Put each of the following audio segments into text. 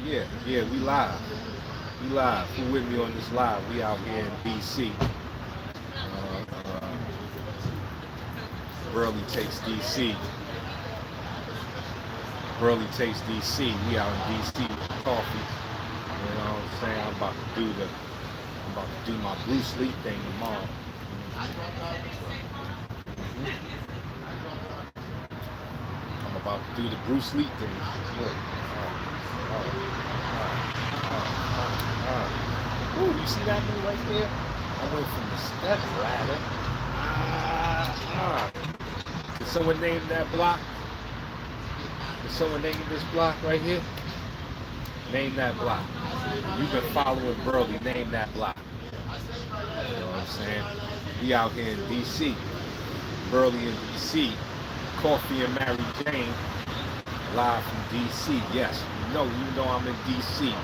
Yeah, we live. We live. Who with me on this live? We out here in DC. Uh, Burley takes DC. Burley takes DC. We out in DC with coffee. You know what I'm saying? I'm about to do my Bruce Lee thing tomorrow. I'm about to do the Bruce Lee thing. Look. Ooh, you see that move right there? I went from the step ladder. Did someone name that block? Did someone name this block right here? Name that block. You've been following Burley. Name that block. You know what I'm saying? We out here in DC. Burley in DC. Coffee and Mary Jane. Live from DC. Yes, you know I'm in DC.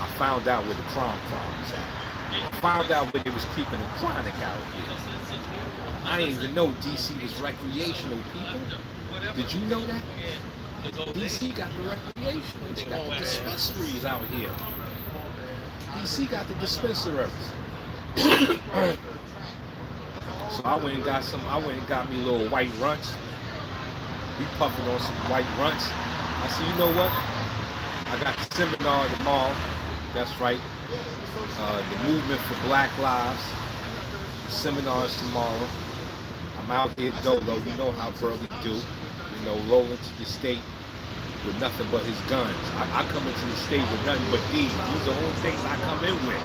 I found out where the crime was at. I found out where they was keeping the chronic out here. I didn't even know DC was recreational, people. Did you know that? DC got the recreational. They got the dispensaries out here. DC got the dispensaries. So I went and got me little white runts. We puffing on some white runts. I said, you know what? I got the seminar tomorrow. That's right. The movement for Black Lives. The seminars tomorrow. I'm out here dolo. You know how Burley do. You know, rolling to the state with nothing but his guns. I come into the state with nothing but these. These are the only things I come in with.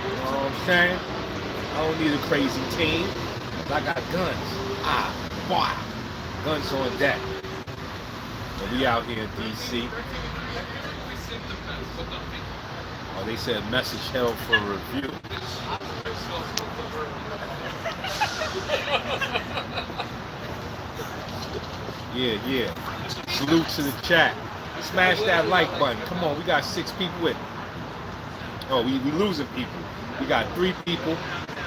You know what I'm saying? I don't need a crazy team. I got guns. Boy. Guns on deck. So we out here in DC. Oh, they said message held for review. Yeah. Salute to the chat. Smash that like button. Come on, we got 6 people with. Oh, we losing people. We got 3 people.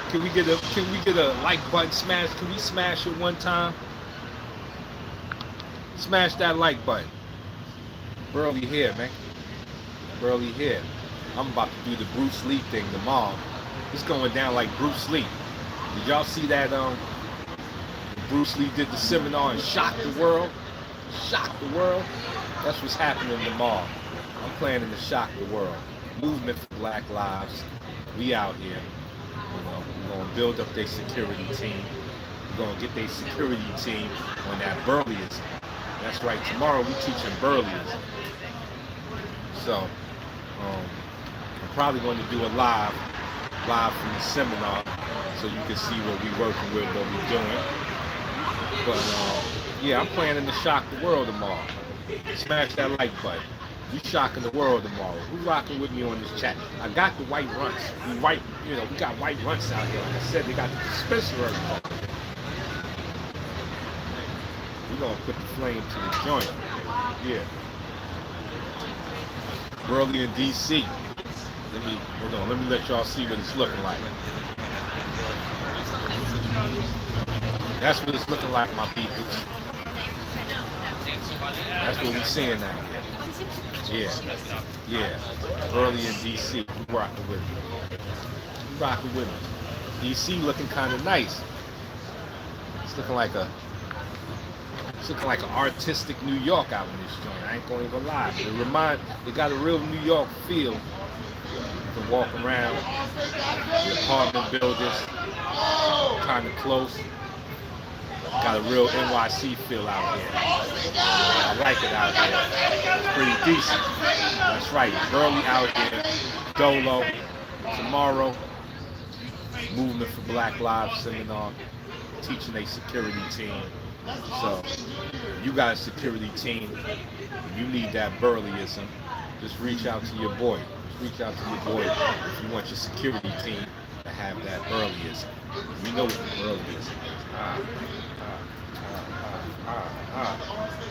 Can we get a like button smash? Can we smash it one time? Smash that like button. Burley here, man. Burley here. I'm about to do the Bruce Lee thing tomorrow. It's going down like Bruce Lee. Did y'all see that? Bruce Lee did the seminar and shocked the world. Shocked the world. That's what's happening tomorrow. I'm planning to shock the world. Movement for Black Lives. We out here. You know, we're gonna build up their security team. We're gonna get their security team on that Burleyism. That's right. Tomorrow we teaching Burleyism. So, I'm probably going to do a live from the seminar, so you can see what we working with, what we doing. But yeah, I'm planning to shock the world tomorrow. Smash that like button. We shocking the world tomorrow. Who rocking with me on this chat? I got the white runts. We got white runts out here. Like I said, they got the dispensary. We're gonna put the flame to the joint. Yeah. Burley in DC. Let me let y'all see what it's looking like. That's what it's looking like, my people. That's what we seeing out here. Yeah. Burley in DC. You rocking with me. You rocking with me. DC looking kind of nice. It's looking like an artistic New York out in this joint. I ain't gonna even lie. It got a real New York feel. You can walk around the apartment buildings, kind of close. Got a real NYC feel out here. I like it out here. It's pretty decent. That's right. Burley out here. Dolo. Tomorrow, Movement for Black Lives seminar. Teaching a security team. So, you got a security team. You need that Burleyism. Just reach out to your boy. Reach out to your boy if you want your security team to have that Burleyism. You know what the Burleyism is.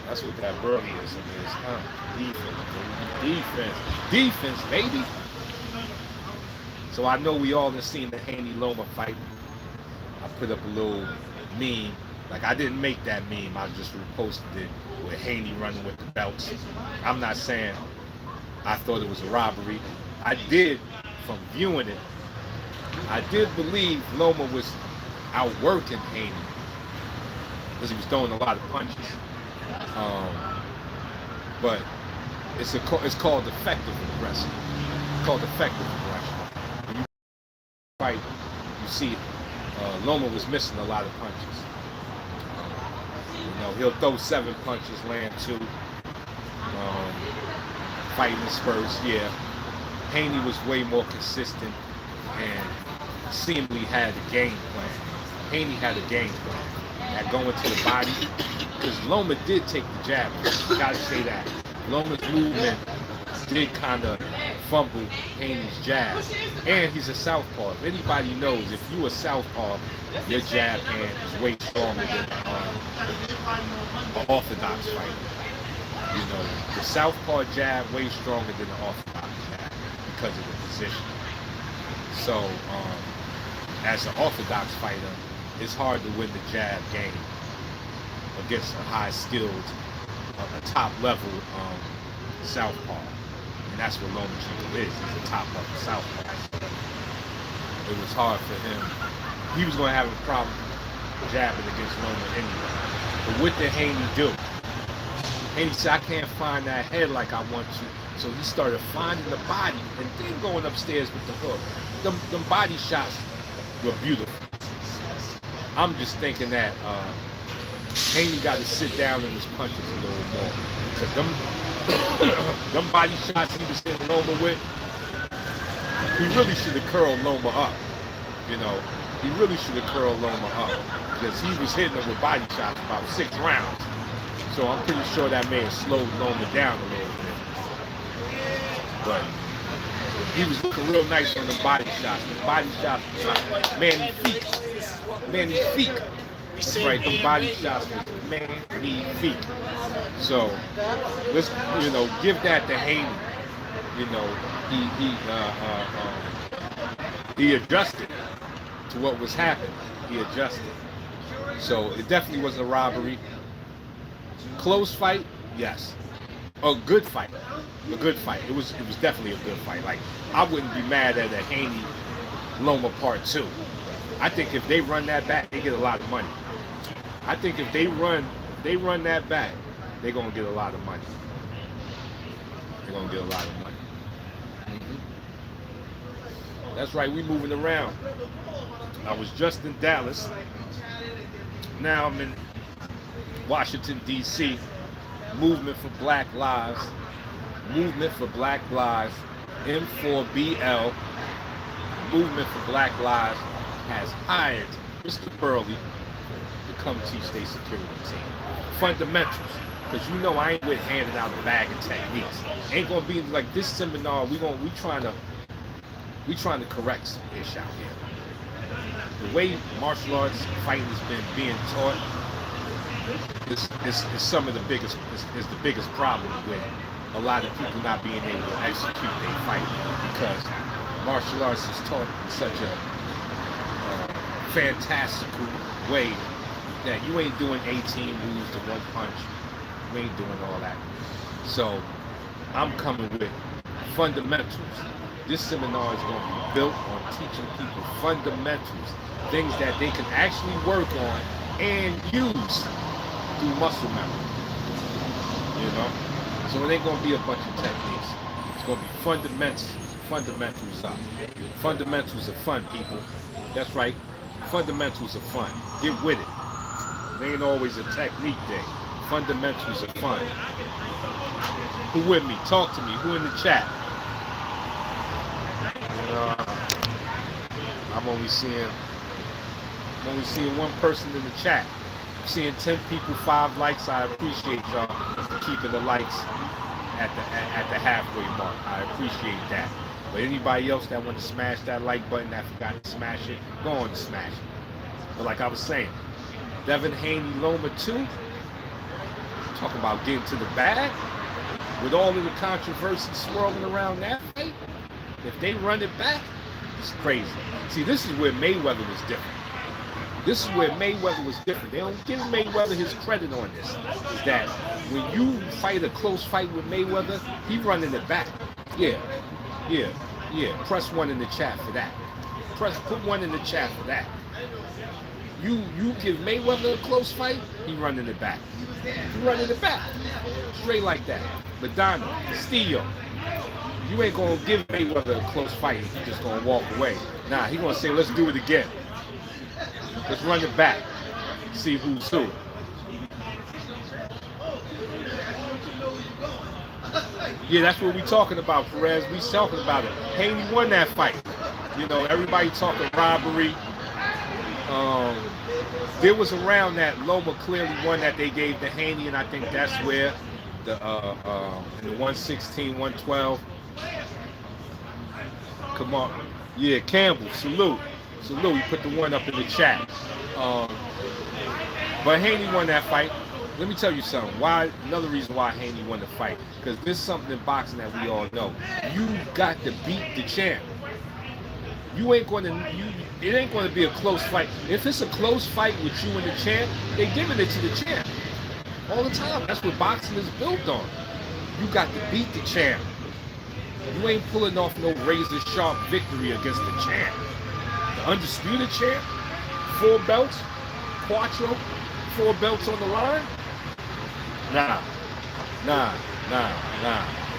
That's what that Burleyism is. Defense, baby. So I know we all have seen the Haney Loma fight. I put up a little meme. Like, I didn't make that meme. I just reposted it with Haney running with the belts. I'm not saying I thought it was a robbery. I did, from viewing it, I did believe Loma was outworking Haney because he was throwing a lot of punches. But it's called effective aggression. It's called effective aggression. When you fight, you see Loma was missing a lot of punches. He'll throw 7 punches, land 2. Fighting in spurts, yeah. Haney was way more consistent and seemingly had a game plan. Haney had a game plan. Had going to the body, because Loma did take the jab. Gotta say that. Loma's movement did kind of fumble Haney's jab. And he's a southpaw. If anybody knows, if you a southpaw, your jab hand is way stronger than an orthodox fighter. The southpaw jab way stronger than the orthodox jab because of the position. So, as an orthodox fighter, it's hard to win the jab game against a high-skilled, a top-level southpaw. And that's what Lomachenko is. He's a top-level southpaw. It was hard for him. He was going to have a problem jabbing against Loma anyway. But what did Haney do? Haney said, I can't find that head like I want to. So he started finding the body and then going upstairs with the hook. Them body shots were beautiful. I'm just thinking that Haney got to sit down in his punches a little more. Because them body shots he was hitting Loma with, he really should have curled Loma up. He really should have curled Loma up. Because he was hitting him with body shots about 6 rounds. So I'm pretty sure that may have slowed Loma down a little bit. But he was looking real nice on the body shots. The body shots, magnifique. Magnifique. That's right, the body shots was magnifique. So let's, give that to Haney. He adjusted to what was happening. He adjusted. So it definitely was a robbery. Close fight, yes. A good fight. A good fight. It was definitely a good fight. Like, I wouldn't be mad at a Haney Loma Part 2. I think if they run that back, they get a lot of money. I think if they run that back, they're gonna get a lot of money. They're gonna get a lot of money. That's right, we moving around. I was just in Dallas. Now I'm in Washington, D.C. Movement for Black Lives. Movement for Black Lives. M4BL. Movement for Black Lives has hired Mr. Burley to come teach their security team. Fundamentals. Because I ain't with handing out a bag of techniques. Ain't gonna be like this seminar. We trying to correct some ish out here. The way martial arts fighting has been being taught is some of the biggest is the biggest problem with a lot of people not being able to execute their fight, because martial arts is taught in such a fantastical way that you ain't doing 18 moves to one punch. You ain't doing all that. So I'm coming with fundamentals. This seminar is going to be built on teaching people fundamentals, things that they can actually work on and use through muscle memory. So it ain't going to be a bunch of techniques. It's going to be fundamentals up. Fundamentals are fun, people. That's right. Fundamentals are fun. Get with it. It ain't always a technique thing. Fundamentals are fun. Who with me? Talk to me. Who in the chat? I'm only seeing one person in the chat. I'm seeing 10 people, 5 likes. I appreciate y'all for keeping the likes at the halfway mark. I appreciate that. But anybody else that want to smash that like button, that forgot to smash it, go on and smash it. But like I was saying, Devin Haney Loma 2, talking about getting to the bag, with all of the controversy swirling around that fight, if they run it back, it's crazy. See, this is where Mayweather was different. This is where Mayweather was different. They don't give Mayweather his credit on this. Is that when you fight a close fight with Mayweather, he running it back. Yeah, yeah, yeah. Press one in the chat for that. Put one in the chat for that. You give Mayweather a close fight, he running it back. He running it back. Straight like that. Madonna, Castillo. You ain't gonna give Mayweather a close fight if you just gonna walk away. Nah, he gonna say, let's do it again. Let's run it back. See who's who. Yeah, that's what we talking about, Perez. We talking about it. Haney won that fight. You know, everybody talking robbery. There was a round that Loma clearly won that they gave to Haney, and I think that's where the in the 116, 112. Come on. Yeah, Campbell, salute. Salute. He put the one up in the chat. But Haney won that fight. Let me tell you something. Why? Another reason why Haney won the fight. Because there's something in boxing that we all know. You got to beat the champ. You ain't going to. It ain't going to be a close fight. If it's a close fight with you and the champ, they giving it to the champ all the time. That's what boxing is built on. You got to beat the champ. You ain't pulling off no razor sharp victory against the champ. The undisputed champ, 4 belts, Quattro, 4 belts on the line. Nah.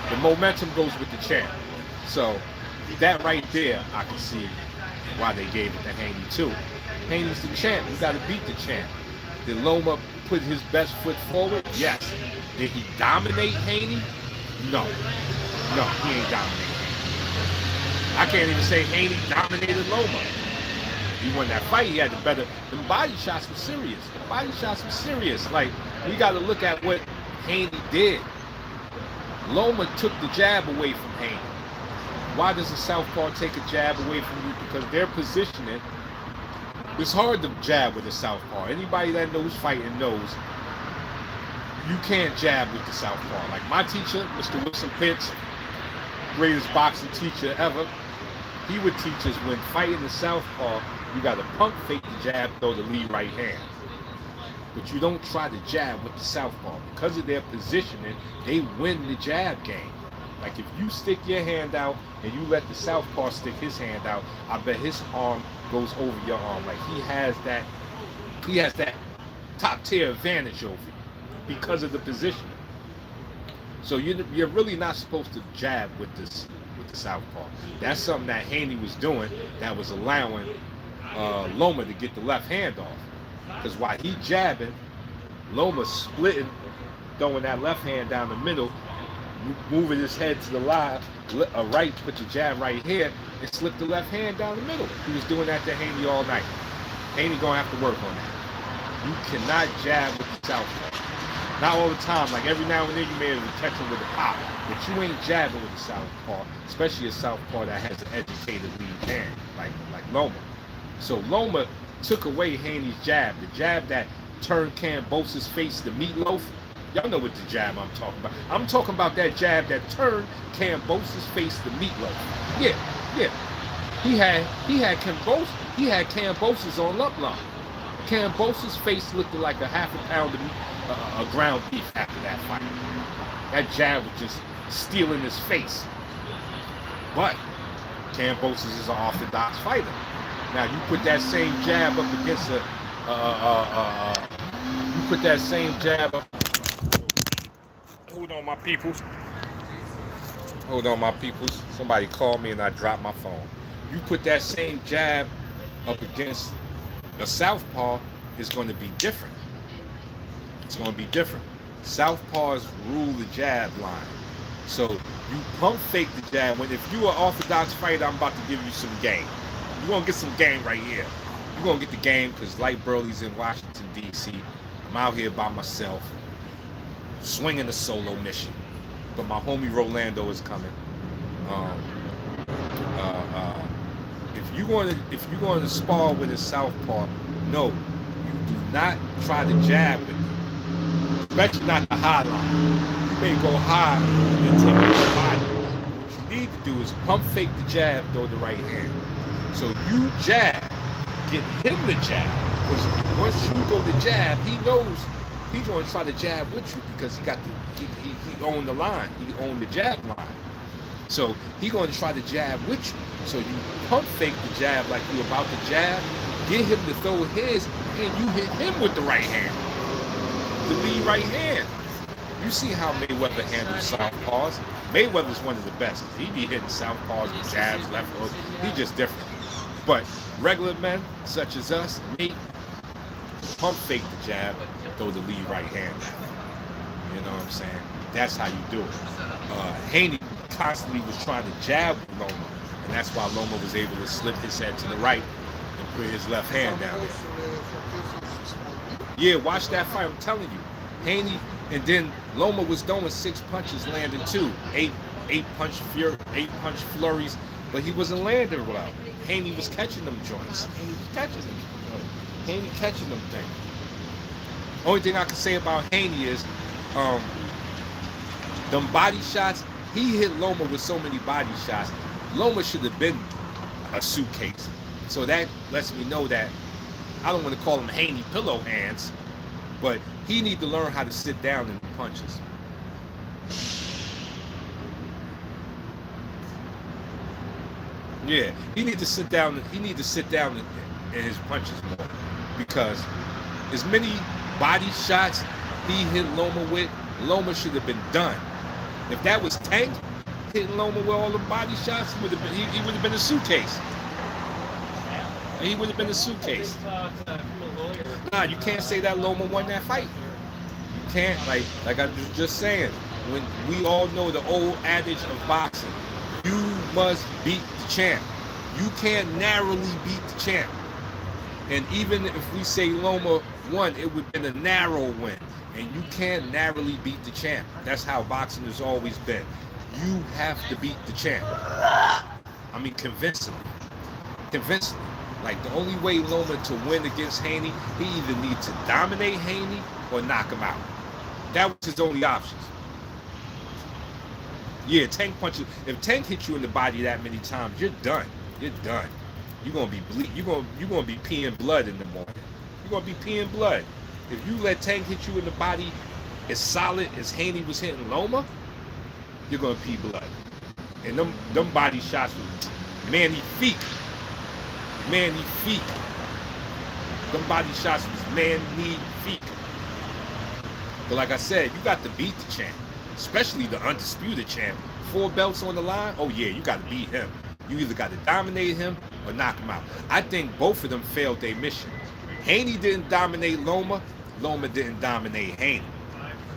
The momentum goes with the champ. So that right there, I can see why they gave it to Haney too. Haney's the champ. You got to beat the champ. Did Loma put his best foot forward? Yes. Did he dominate Haney? No, he ain't dominated Haney. I can't even say Haney dominated Loma. He won that fight. He had the better. The body shots were serious. Like, we got to look at what Haney did. Loma took the jab away from Haney. Why does the southpaw take a jab away from you? Because their positioning, it's hard to jab with a southpaw. Anybody that knows fighting knows you can't jab with the southpaw. Like my teacher, Mr. Wilson Pitts, greatest boxing teacher ever, he would teach us when fighting the southpaw, you got to pump fake the jab, throw the lead right hand. But you don't try to jab with the southpaw. Because of their positioning, they win the jab game. Like if you stick your hand out and you let the southpaw stick his hand out, I bet his arm goes over your arm. Like he has that top tier advantage over you because of the positioning. So you're really not supposed to jab with the southpaw. That's something that Haney was doing that was allowing Loma to get the left hand off. Because while he jabbing, Loma's splitting, throwing that left hand down the middle, moving his head to the right, put your jab right here, and slip the left hand down the middle. He was doing that to Haney all night. Haney gonna have to work on that. You cannot jab with the southpaw. Not all the time. Like every now and then you may have catch him with a pop, but you ain't jabbing with the southpaw, especially a southpaw that has an educated lead hand, like Loma. So Loma took away Haney's jab, the jab that turned Cambosa's face to meatloaf. Y'all know what the jab I'm talking about. I'm talking about that jab that turned Cambosa's face to meatloaf. Yeah. He had Cambosa's on lump line. Cambosa's face looked like a half a pound of ground beef after that fight. That jab was just stealing his face. But Cambosa's is an orthodox fighter. Now you put that same jab up against you put that same jab up. Hold on, my peoples. Somebody called me and I dropped my phone. You put that same jab up against a southpaw, it's going to be different. Southpaws rule the jab line. So you pump fake the jab. If you're an orthodox fighter, I'm about to give you some game. You're going to get some game right here. You're going to get the game because Lyte BURLY's in Washington, D.C. I'm out here by myself, swinging a solo mission. But my homie Rolando is coming. If you're going to spar with a southpaw, no, you do not try to jab with it. Especially not the high line. You may go high and take your body. What you need to do is pump fake the jab, throw the right hand. So you jab, get him the jab. Because once you go to jab, he knows he's going to try to jab with you because he owned the line. He owned the jab line. So he going to try to jab with you. So you pump fake the jab like you about to jab, get him to throw his, and you hit him with the right hand, the lead right hand. You see how Mayweather handles southpaws. Mayweather's one of the best. He be hitting southpaws with jabs, left hooks. He just different. But regular men, such as us, me, pump fake the jab, throw the lead right hand down. You know what I'm saying? That's how you do it. Haney constantly was trying to jab with Loma, and that's why Loma was able to slip his head to the right and put his left hand down there. Yeah, watch that fight. I'm telling you, Haney, and then Loma was throwing 6 punches, landing 2, eight punch flurries, but he wasn't landing well. Haney was catching them joints. Haney catching them things. Only thing I can say about Haney is, them body shots. He hit Loma with so many body shots. Loma should have been a suitcase. So that lets me know that I don't want to call him Haney pillow hands, but he need to learn how to sit down in the punches. Yeah, he need to sit down. He need to sit down in his punches more, because as many body shots he hit Loma with, Loma should have been done. If that was Tank hitting Loma with all the body shots, he would have been a suitcase. He would have been a suitcase. Nah, you can't say that Loma won that fight. You can't, like I was just saying, when we all know the old adage of boxing, you must beat the champ. You can't narrowly beat the champ. And even if we say Loma won, it would have been a narrow win. And you can't narrowly beat the champ. That's how boxing has always been. You have to beat the champ. I mean, convincingly. Convincingly. Like, the only way Loma to win against Haney, he either needs to dominate Haney or knock him out. That was his only options. Yeah, Tank punches. If Tank hits you in the body that many times, you're done. You're done. You're gonna be you're gonna be peeing blood in the morning. You're gonna be peeing blood. If you let Tank hit you in the body as solid as Haney was hitting Loma, you're gonna pee blood. And them body shots were magnifique. Magnifique. Them body shots was magnifique. But like I said, you got to beat the champ, especially the undisputed champ. 4 belts on the line. Oh yeah, you got to beat him. You either got to dominate him or knock him out. I think both of them failed their mission. Haney didn't dominate Loma. Loma didn't dominate Haney.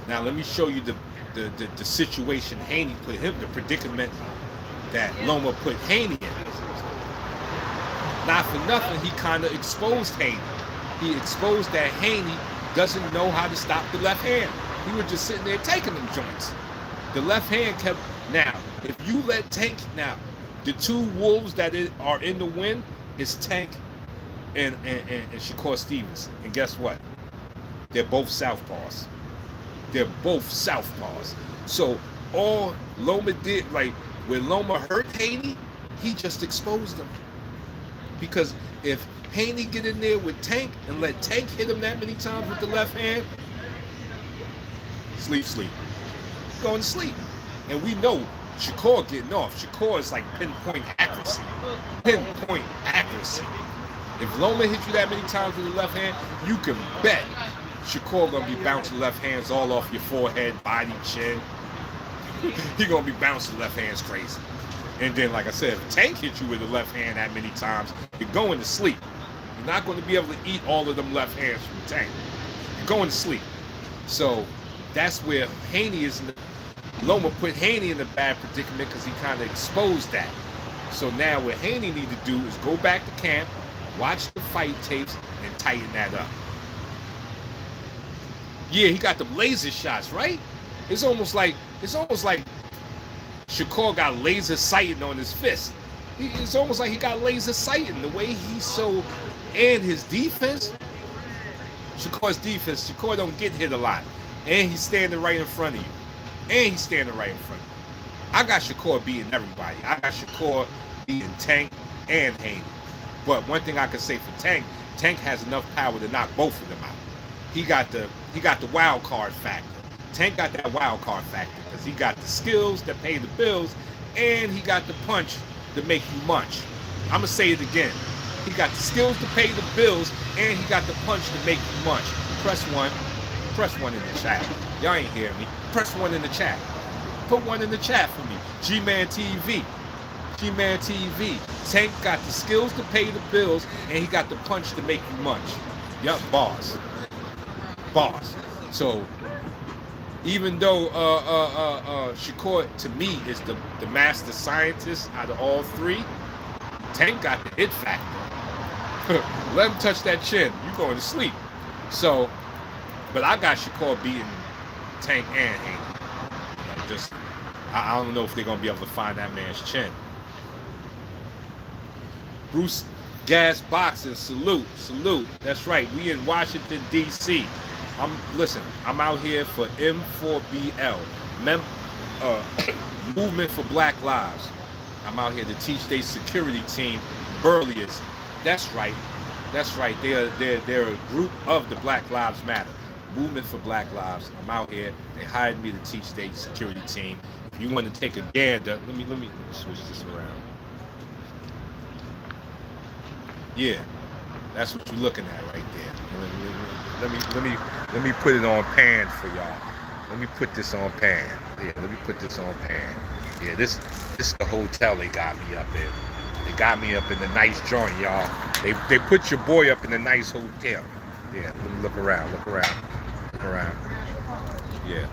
Now let me show you the situation Haney put him, the predicament that Loma put Haney in. Not for nothing, he kind of exposed Haney. He exposed that Haney doesn't know how to stop the left hand. He was just sitting there taking them joints. The left hand kept. Now, if you let Tank, now, the 2 wolves that are in the win is Tank and Shakur Stevens. And guess what? They're both southpaws. They're both southpaws. So all Loma did, like when Loma hurt Haney, he just exposed them. Because if Haney get in there with Tank and let Tank hit him that many times with the left hand, sleep. Going to sleep. And we know Shakur getting off. Shakur is like pinpoint accuracy. Pinpoint accuracy. If Loma hit you that many times with the left hand, you can bet Shakur gonna be bouncing left hands all off your forehead, body, chin. He gonna be bouncing left hands crazy. And then, like I said, if Tank hit you with the left hand that many times, you're going to sleep. You're not going to be able to eat all of them left hands from Tank. You're going to sleep. So that's where Haney is. Loma put Haney in a bad predicament because he kind of exposed that. So now what Haney need to do is go back to camp, watch the fight tapes, and tighten that up. Yeah, he got the laser shots, right? It's almost like Shakur got laser sighting on his fist. It's almost like he got laser sighting. The way he's so, and his defense, Shakur don't get hit a lot. And he's standing right in front of you. I got Shakur beating everybody. I got Shakur beating Tank and Haney. But one thing I can say for Tank has enough power to knock both of them out. He got the wild card factor. Tank got that wild card factor because he got the skills that pay the bills, and he got the punch to make you munch. I'm gonna say it again. He got the skills to pay the bills, and he got the punch to make you munch. Press one. Press one in the chat. Y'all ain't hear me. Press one in the chat. Put one in the chat for me. G-Man TV. G-Man TV. Tank got the skills to pay the bills, and he got the punch to make you munch. Yup, boss. Boss. So, even though Shakur, to me, is the master scientist out of all three, Tank got the it factor. Let him touch that chin. You going to sleep. So, but I got Shakur beating Tank and Haney. Just, I don't know if they're going to be able to find that man's chin. Bruce Gas Boxing, salute, salute. That's right. We in Washington, D.C. Listen, I'm out here for M4BL, Movement for Black Lives. I'm out here to teach their security team, Burlyers. That's right. That's right. They're a group of the Black Lives Matter. Movement for Black Lives. I'm out here. They hired me to teach their security team. If you want to take a gander, let me switch this around. Yeah, that's what you're looking at right there. Let me put it on pan for y'all. Let me put this on pan. Yeah, let me put this on pan. Yeah, this is the hotel they got me up in. They got me up in the nice joint, y'all. They put your boy up in a nice hotel. Yeah, let me look around. Look around. Yeah.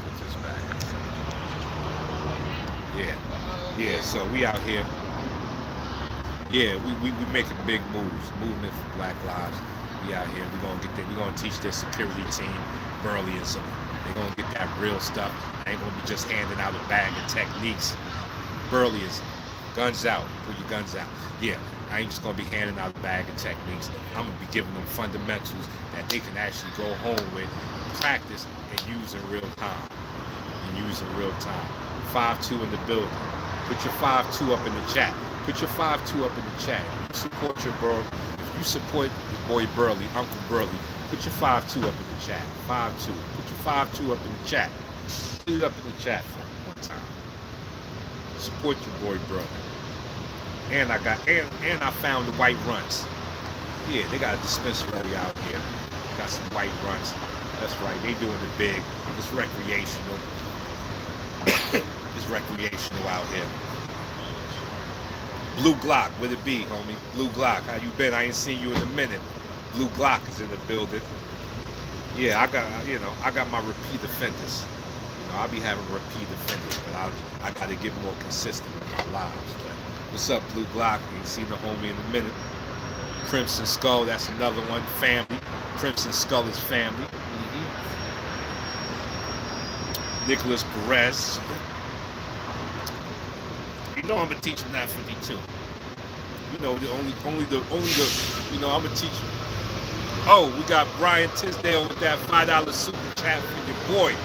Put this back. Yeah. So we out here. Yeah, we making big moves. Movement for Black Lives. We out here. We're gonna teach their security team, Burlyism. They're gonna get that real stuff. I ain't gonna be just handing out a bag of techniques. Burlyism. Guns out. Put your guns out. Yeah, I ain't just gonna be handing out a bag of techniques. I'm gonna be giving them fundamentals that they can actually go home with, practice, and use in real time. 5-2 in the building. Put your 5-2 up in the chat. Put your 5-2 up in the chat. If you support your bro, if you support your boy Burly, Uncle Burly, put your 5-2 up in the chat. 5-2. Put your 5-2 up in the chat. Put it up in the chat for one time. Support your boy Burly. And I found the white runs. Yeah, they got a dispensary out here. Got some white runs. That's right. They doing it big. It's recreational. It's recreational out here. Blue Glock, where it be, homie? Blue Glock, how you been? I ain't seen you in a minute. Blue Glock is in the building. Yeah, I got my repeat offenders. I'll be having repeat offenders, but I got to get more consistent with my lives. But what's up, Blue Glock? You ain't seen the homie in a minute. Crimson Skull, that's another one. Family. Crimson Skull is family. Nicholas Perez. You know I'm gonna teach him that 52. You know the only I'm gonna teach him. Oh, we got Brian Tisdale with that $5 super chat for your boy.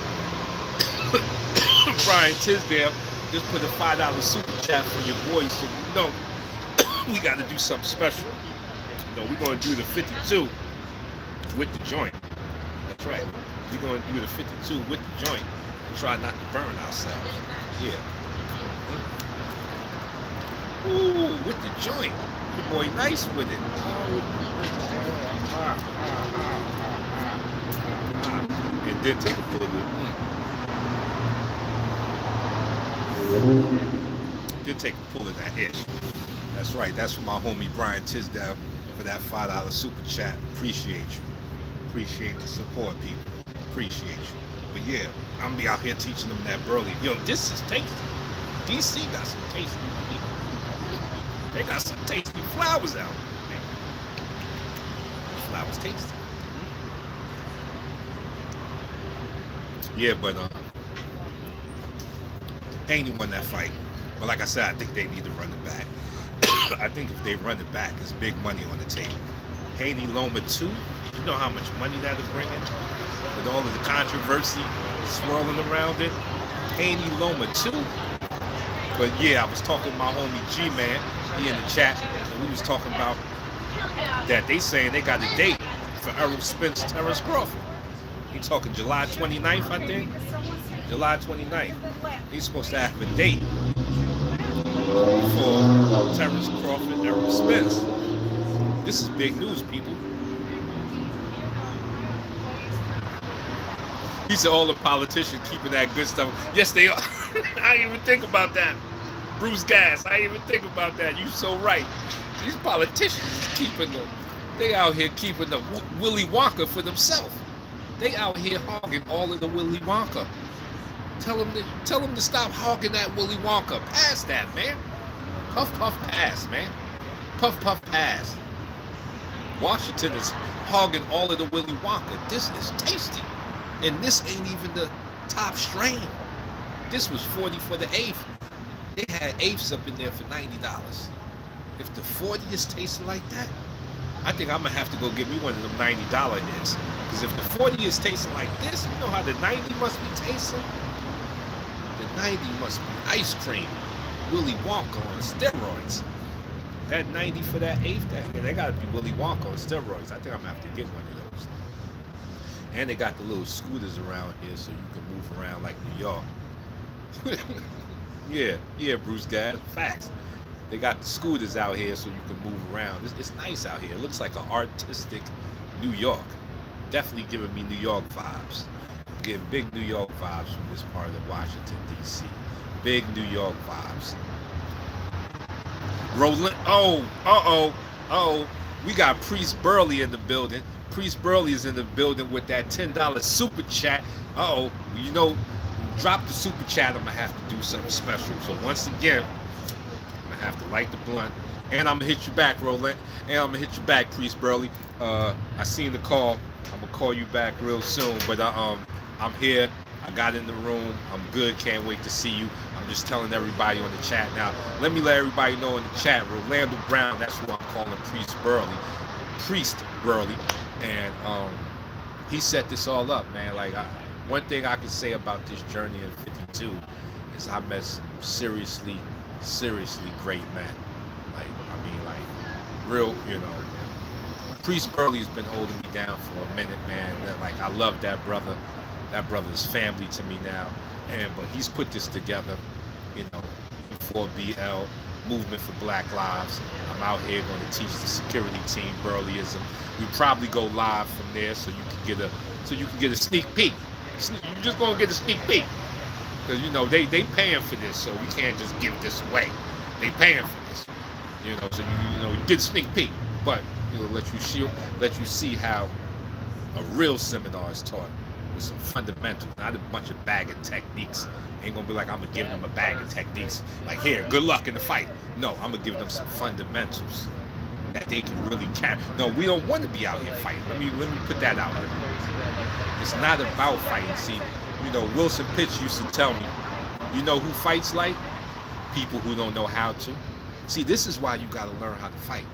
Brian Tisdale just put a $5 super chat for your boy, so you know we got to do something special. We're gonna do the 52 with the joint. That's right. We're gonna do the 52 with the joint and try not to burn ourselves. Yeah. Ooh, with the joint. Your boy nice with it. And then take a pull of it. Then take a pull of that itch. That's right. That's for my homie Brian Tisdale for that $5 super chat. Appreciate you. Appreciate the support, people. Appreciate you. But yeah, I'm gonna be out here teaching them that Burly. Yo, this is tasty. DC got some tasty people. They got some tasty flowers out. Flowers tasty. Yeah, but Haney won that fight. But like I said, I think they need to run it back. I think if they run it back, there's big money on the table. Haney Loma 2, you know how much money that'll bring in? With all of the controversy swirling around it. Haney Loma 2. But yeah, I was talking to my homie G-Man, he in the chat, and we was talking about that they saying they got a date for Errol Spence, Terrence Crawford. He talking July 29th, I think. July 29th. He's supposed to have a date for Terrence Crawford and Errol Spence. This is big news, people. He said all the politicians keeping that good stuff. Yes, they are. I didn't even think about that. Bruce Gas, I didn't even think about that. You so right. These politicians keeping them. They out here keeping the Willy Wonka for themselves. They out here hogging all of the Willy Wonka. Tell them to stop hogging that Willy Wonka. Pass that, man. Puff, puff, pass, man. Puff, puff, pass. Washington is hogging all of the Willy Wonka. This is tasty. And this ain't even the top strain. This was $40 for the eighth. They had eighths up in there for $90. If the 40 is tasting like that, I think I'm gonna have to go get me one of them $90 hits. Because if the 40 is tasting like this, you know how the 90 must be tasting? The 90 must be ice cream. Willy Wonka on steroids. That 90 for that eighth, they gotta be Willy Wonka on steroids. I think I'm gonna have to get one of those. And they got the little scooters around here so you can move around like New York. yeah, Bruce Gas, facts. They got the scooters out here so you can move around. It's nice out here. It looks like an artistic New York. Definitely giving me New York vibes. I'm getting big New York vibes from this part of Washington, D.C. Big New York vibes. Rolling. Oh. We got Priest Burley in the building. Priest Burley is in the building with that $10 super chat. You know, drop the super chat. I'm going to have to do something special. So once again, I'm going to have to light the blunt. And I'm going to hit you back, Roland. And I'm going to hit you back, Priest Burley. I seen the call. I'm going to call you back real soon. But I'm here. I got in the room. I'm good. Can't wait to see you. I'm just telling everybody on the chat now. Let me let everybody know in the chat. Rolando Brown, that's who I'm calling Priest Burley. Priest Burley. And he set this all up, man. Like, one thing I can say about this journey in 52 is I met some seriously great men. Like, I mean, like, real, you know. Priest Burley has been holding me down for a minute, man. Like, I love that brother. That brother is family to me now. But he's put this together, you know, for BL, Movement for Black Lives. I'm out here going to teach the security team Burleyism. We probably go live from there so you can get a sneak peek. You're just gonna get a sneak peek, because you know they paying for this, so we can't just give this away. They paying for this, you know. So you get a sneak peek, but let you see how a real seminar is taught with some fundamentals, not a bunch of bag of techniques. Ain't gonna be like I'm gonna give them a bag of techniques. Like, here, good luck in the fight. No, I'm gonna give them some fundamentals that they can really carry. No, we don't want to be out here fighting. Let me put that out there. It's not about fighting. See, Wilson Pitts used to tell me, you know who fights like? People who don't know how to. See, this is why you got to learn how to fight.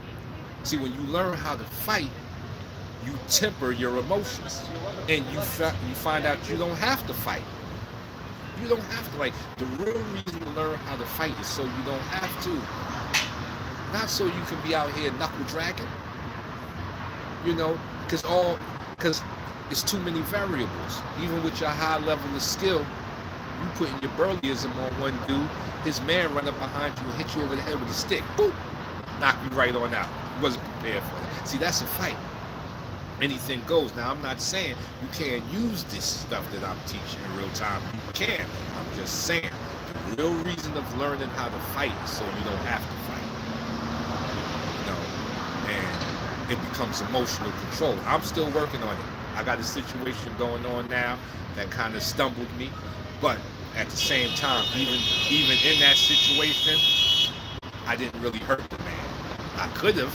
See, when you learn how to fight, you temper your emotions, and you find out you don't have to fight. You don't have to. Like, the real reason to learn how to fight is so you don't have to. Not so you can be out here knuckle dragging, because it's too many variables. Even with your high level of skill, you putting your Burleyism on one dude, his man run up behind you and hit you over the head with a stick. Boop! Knock you right on out. You wasn't prepared for that. See, that's a fight. Anything goes. Now, I'm not saying you can't use this stuff that I'm teaching in real time. You can. I'm just saying the real reason of learning how to fight is so you don't have to fight. And it becomes emotional control. I'm still working on it. I got a situation going on now that kind of stumbled me, but at the same time, even in that situation, I didn't really hurt the man. I could have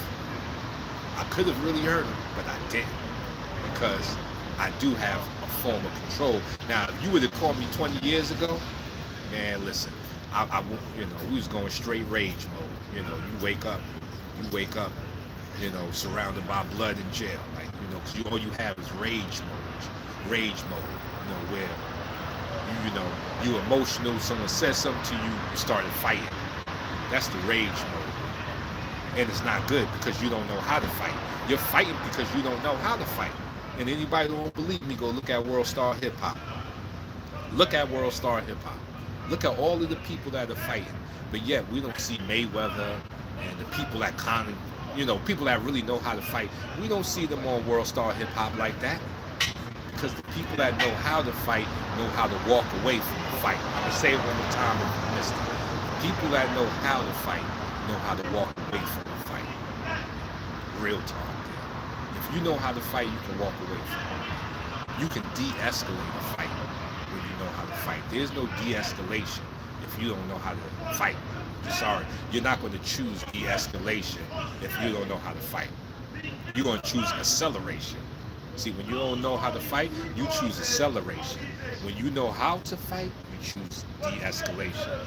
really hurt him, but I didn't, because I do have a form of control. Now, if you would have called me 20 years ago, man, listen, we was going straight rage mode. You wake up, surrounded by blood in jail, like, because all you have is rage mode, where you emotional, someone says something to you, you started fighting. That's the rage mode. And it's not good, because you don't know how to fight. You're fighting because you don't know how to fight. And anybody who don't believe me, go look at World Star Hip Hop. Look at World Star Hip Hop. Look at all of the people that are fighting. But yet we don't see Mayweather and the people that people that really know how to fight. We don't see them on World Star Hip Hop like that. Because the people that know how to fight know how to walk away from the fight. I'm going to say it one more time if you missed it. People that know how to fight know how to walk away from the fight. Real talk there. If you know how to fight, you can walk away from it. You can de-escalate a fight when you know how to fight. There's no de-escalation if you don't know how to fight. Sorry, you're not going to choose de-escalation if you don't know how to fight. You're going to choose acceleration. See, when you don't know how to fight, you choose acceleration. When you know how to fight, you choose de-escalation.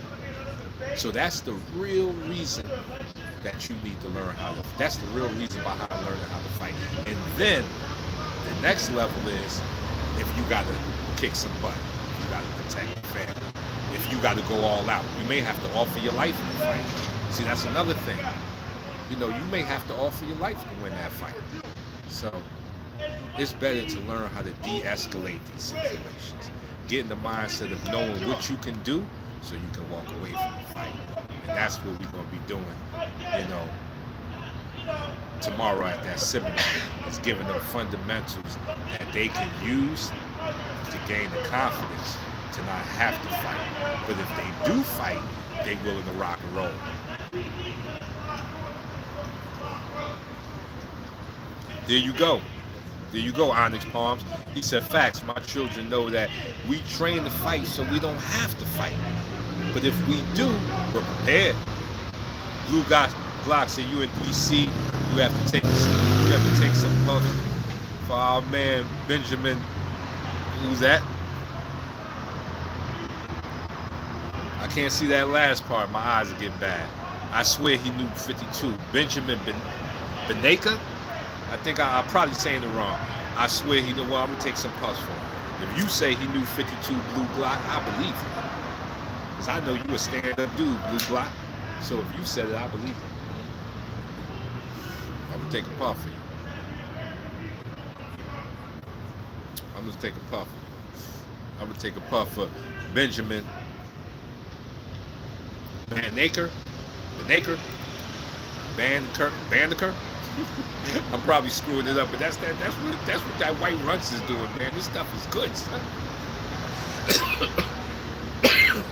So that's the real reason that you need to learn how to. That's the real reason behind learning how to fight. And then the next level is if you got to kick some butt, you got to protect your family. If you got to go all out, you may have to offer your life in the fight. See, that's another thing. You may have to offer your life to win that fight. So it's better to learn how to de-escalate these situations. Get in the mindset of knowing what you can do so you can walk away from the fight. And that's what we're going to be doing, tomorrow at that seminar. Is giving them fundamentals that they can use to gain the confidence to not have to fight. But if they do fight, they willing to rock and roll. There you go. There you go, Onyx Palms. He said, facts, my children know that we train to fight so we don't have to fight. But if we do, we're prepared. Blue Glock said, you in DC, you have to take some punch for our man Benjamin. Who's that? I can't see that last part. My eyes are getting bad. I swear he knew 52. Benjamin Beneka? I think I'm probably saying it wrong. I swear he knew. Well, I'm going to take some puffs for him. If you say he knew 52 Blue Glock, I believe you. Because I know you a stand-up dude, Blue Glock. So if you said it, I believe it. I'm going to take a puff for you. I'm going to take a puff. I'm going to take a puff for Benjamin Banneker. I'm probably screwing it up, but that's what that white runts is doing, man. This stuff is good, son.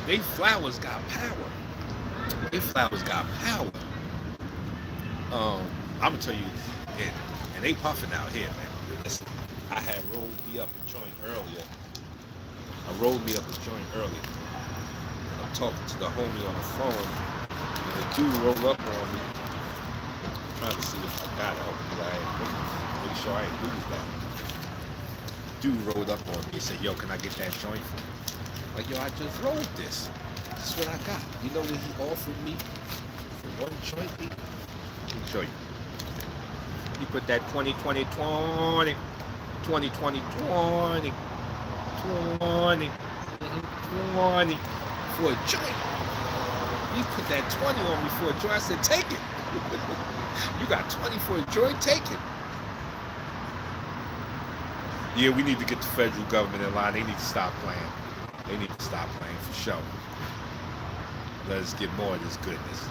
They flowers got power. I'm gonna tell you, and they puffing out here, man. Listen, I had rolled me up a joint earlier. And I'm talking to the homie on the phone, and the dude rolled up on me. Trying to see if I got it. Hopefully I make sure I ain't lose that. Dude rolled up on me and said, yo, can I get that joint for you? Like, yo, I just rolled this. This is what I got. You know what he offered me for one joint? Let me show you. He put that 20 for a joint. He put that 20 on me for a joint. I said, take it. You got 20 for a joint, take it. Yeah, we need to get the federal government in line. They need to stop playing. For sure. Let us get more of this goodness.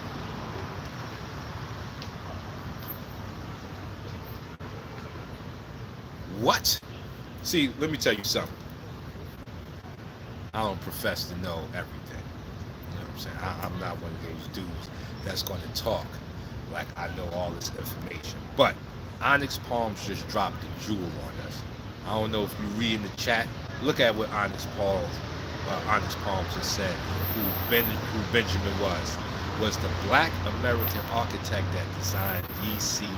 What? See, let me tell you something. I don't profess to know everything. You know what I'm saying? I'm not one of those dudes that's going to talk like I know all this information. But Onyx Palms just dropped a jewel on us. I don't know if you read in the chat. Look at what Onyx Palms just said. Who Benjamin was the Black American architect that designed DC and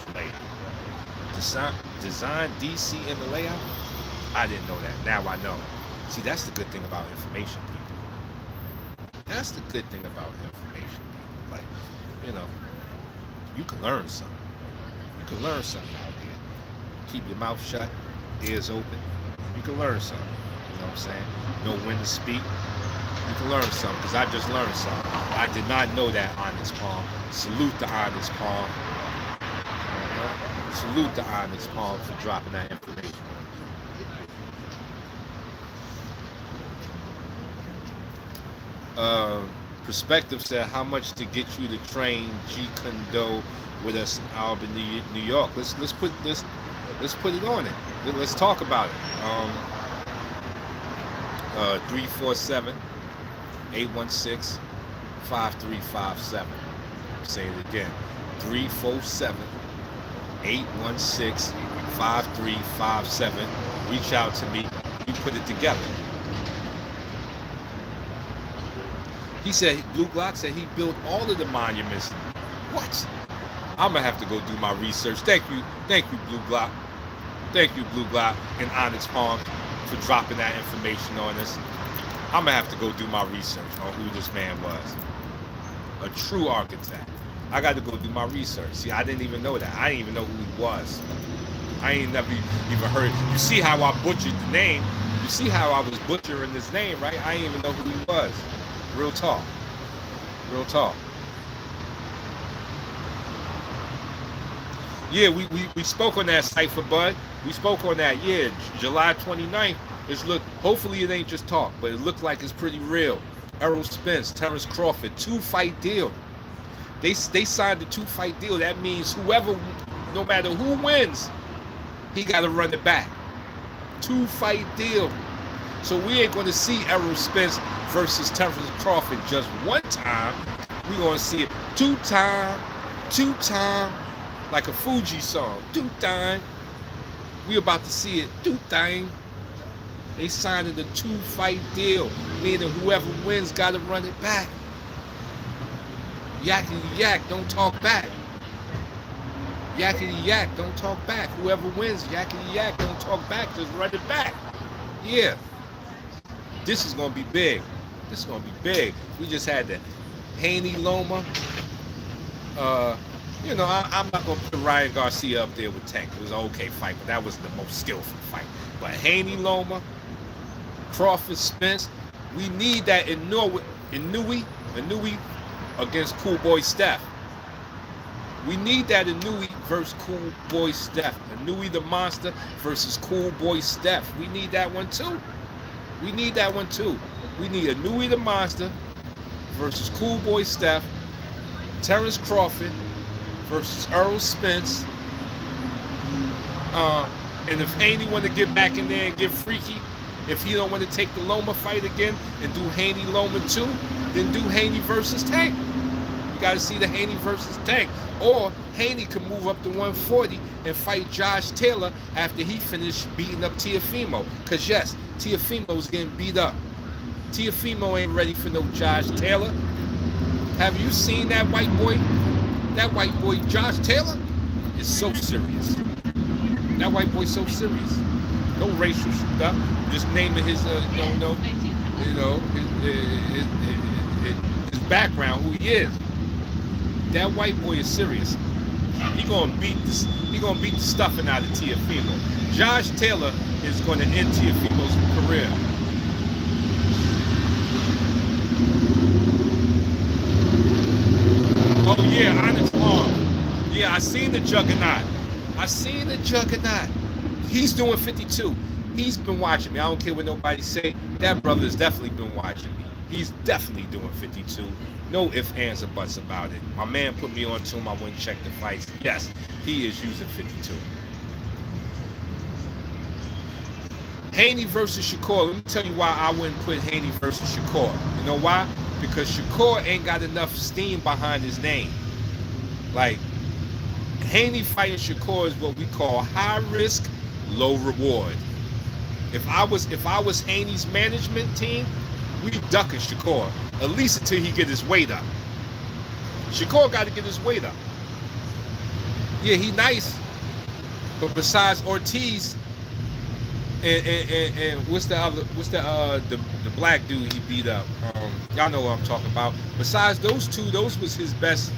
the layout. Designed DC and the layout? I didn't know that. Now I know. See, that's the good thing about information, people. That's the good thing about information, people. Like, you can learn something. You can learn something out here. Keep your mouth shut, ears open. You can learn something. You know what I'm saying? Know when to speak. You can learn something, because I just learned something. I did not know that, Onyx Palm. Salute to Onyx Palm. Salute to Onyx Palm for dropping that information. Uh, Perspective said, how much to get you to train G Condo with us in Albany, New York? Let's put it on it. Let's talk about it. 347 Say it again. 347-816-5357. Reach out to me. We put it together. He said, Blue Glock said he built all of the monuments. What? I'm gonna have to go do my research. Thank you, Blue Glock. Thank you, Blue Glock and Onyx Palm for dropping that information on us. I'm gonna have to go do my research on who this man was. A true architect. I got to go do my research. See, I didn't even know that. I didn't even know who he was. I ain't never even heard. You see how I butchered the name? You see how I was butchering his name, right? I didn't even know who he was. Real talk. Real talk. Yeah, we spoke on that Cypher Bud. We spoke on that, yeah, July 29th. Hopefully it ain't just talk, but it looked like it's pretty real. Errol Spence, Terrence Crawford, 2-fight deal. They signed a 2-fight deal. That means whoever, no matter who wins, he got to run it back. 2-fight deal. So we ain't going to see Errol Spence versus Terrence Crawford just one time. We're going to see it two time, like a Fuji song. 2 time. We about to see it 2 time. They signed a 2-fight deal, meaning whoever wins got to run it back. Yakety yak, don't talk back. Yakety yak, don't talk back. Whoever wins, yakety yak, don't talk back, just run it back. Yeah. This is going to be big. This is going to be big. We just had the Haney Loma. I'm not going to put Ryan Garcia up there with Tank. It was an okay fight, but that was the most skillful fight. But Haney Loma, Crawford Spence, we need that in Inui against Cool Boy Steph. We need that Inui versus Cool Boy Steph. Inui the Monster versus Cool Boy Steph. We need that one too. We need Inui the Monster versus Cool Boy Steph. Terrence Crawford versus Errol Spence. And if Haney want to get back in there and get freaky, if he don't want to take the Loma fight again and do Haney Loma 2, then do Haney versus Tank. You got to see the Haney versus Tank. Or Haney can move up to 140 and fight Josh Taylor after he finished beating up Teofimo. Because yes, Teofimo's getting beat up. Teofimo ain't ready for no Josh Taylor. Have you seen that white boy? That white boy, Josh Taylor, is so serious. That white boy's so serious. No racial stuff. Just naming his, his background, who he is. That white boy is serious. He gonna beat the stuffing out of Teofimo. Josh Taylor is gonna end Teofimo's career. Oh yeah, Onyx Palm. Yeah, I seen the Juggernaut. He's doing 52. He's been watching me. I don't care what nobody say. That brother's definitely been watching me. He's definitely doing 52. No ifs, ands, or buts about it. My man put me on to him. I went and checked the fights. Yes, he is using 52. Haney versus Shakur. Let me tell you why I wouldn't put Haney versus Shakur. You know why? Because Shakur ain't got enough steam behind his name. Like, Haney fighting Shakur is what we call high risk, low reward. If I was Haney's management team, we ducking Shakur, at least until he get his weight up. Shakur got to get his weight up. Yeah, he nice, but besides Ortiz and what's the black dude he beat up? Y'all know what I'm talking about. Besides those two, those was his best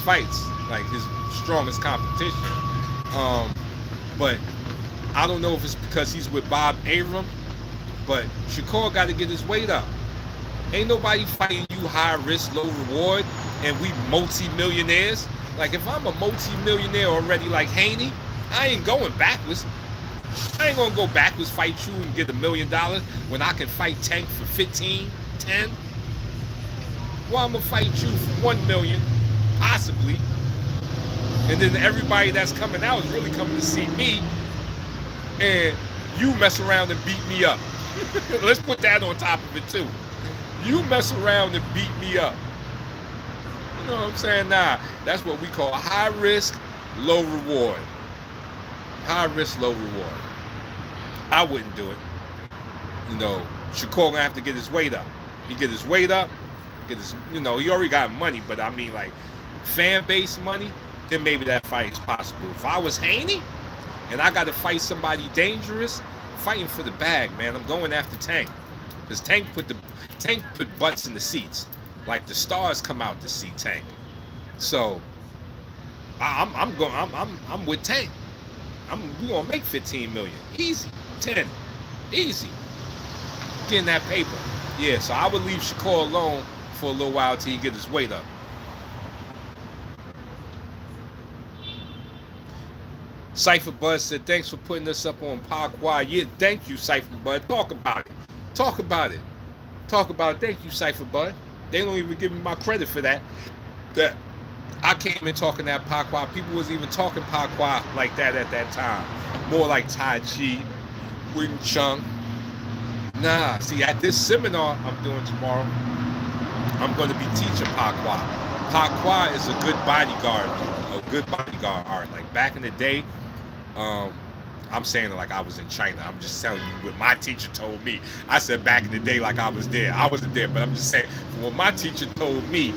fights, like his strongest competition. But I don't know if it's because he's with Bob Arum, but Shakur got to get his weight up. Ain't nobody fighting you high risk, low reward, and we multi-millionaires. Like, if I'm a multi-millionaire already like Haney, I ain't going backwards. I ain't gonna go backwards, fight you and get $1 million when I can fight Tank for 15, 10. Well, I'm gonna fight you for 1 million, possibly, and then everybody that's coming out is really coming to see me, and you mess around and beat me up. Let's put that on top of it too. You mess around and beat me up. You know what I'm saying? Nah, that's what we call high risk, low reward. High risk, low reward. I wouldn't do it. You know, Shakur gonna have to get his weight up. He get his weight up, get his, you know, he already got money, but I mean like fan base money, then maybe that fight is possible. If I was Haney and I gotta fight somebody dangerous, fighting for the bag, man, I'm going after Tank. Because Tank put butts in the seats. Like the stars come out to see Tank. So I'm with Tank. We gonna make 15 million. Easy. 10. Easy. Getting that paper. Yeah, so I would leave Shakur alone for a little while till he get his weight up. Cypher Bud said, thanks for putting us up on Pagua. Yeah, thank you, Cypher Bud. Talk about it. Talk about it. Talk about it. Thank you, Cypher Bud. They don't even give me my credit for that. That I came in talking that Pagua. People wasn't even talking Pagua like that at that time. More like Tai Chi, Wing Chun. Nah, see, at this seminar I'm doing tomorrow, I'm going to be teaching Pagua. Pagua is a good bodyguard art. Like back in the day, I'm saying it like I was in China. I'm just telling you what my teacher told me. I said back in the day like I was there. I wasn't there, but I'm just saying what my teacher told me.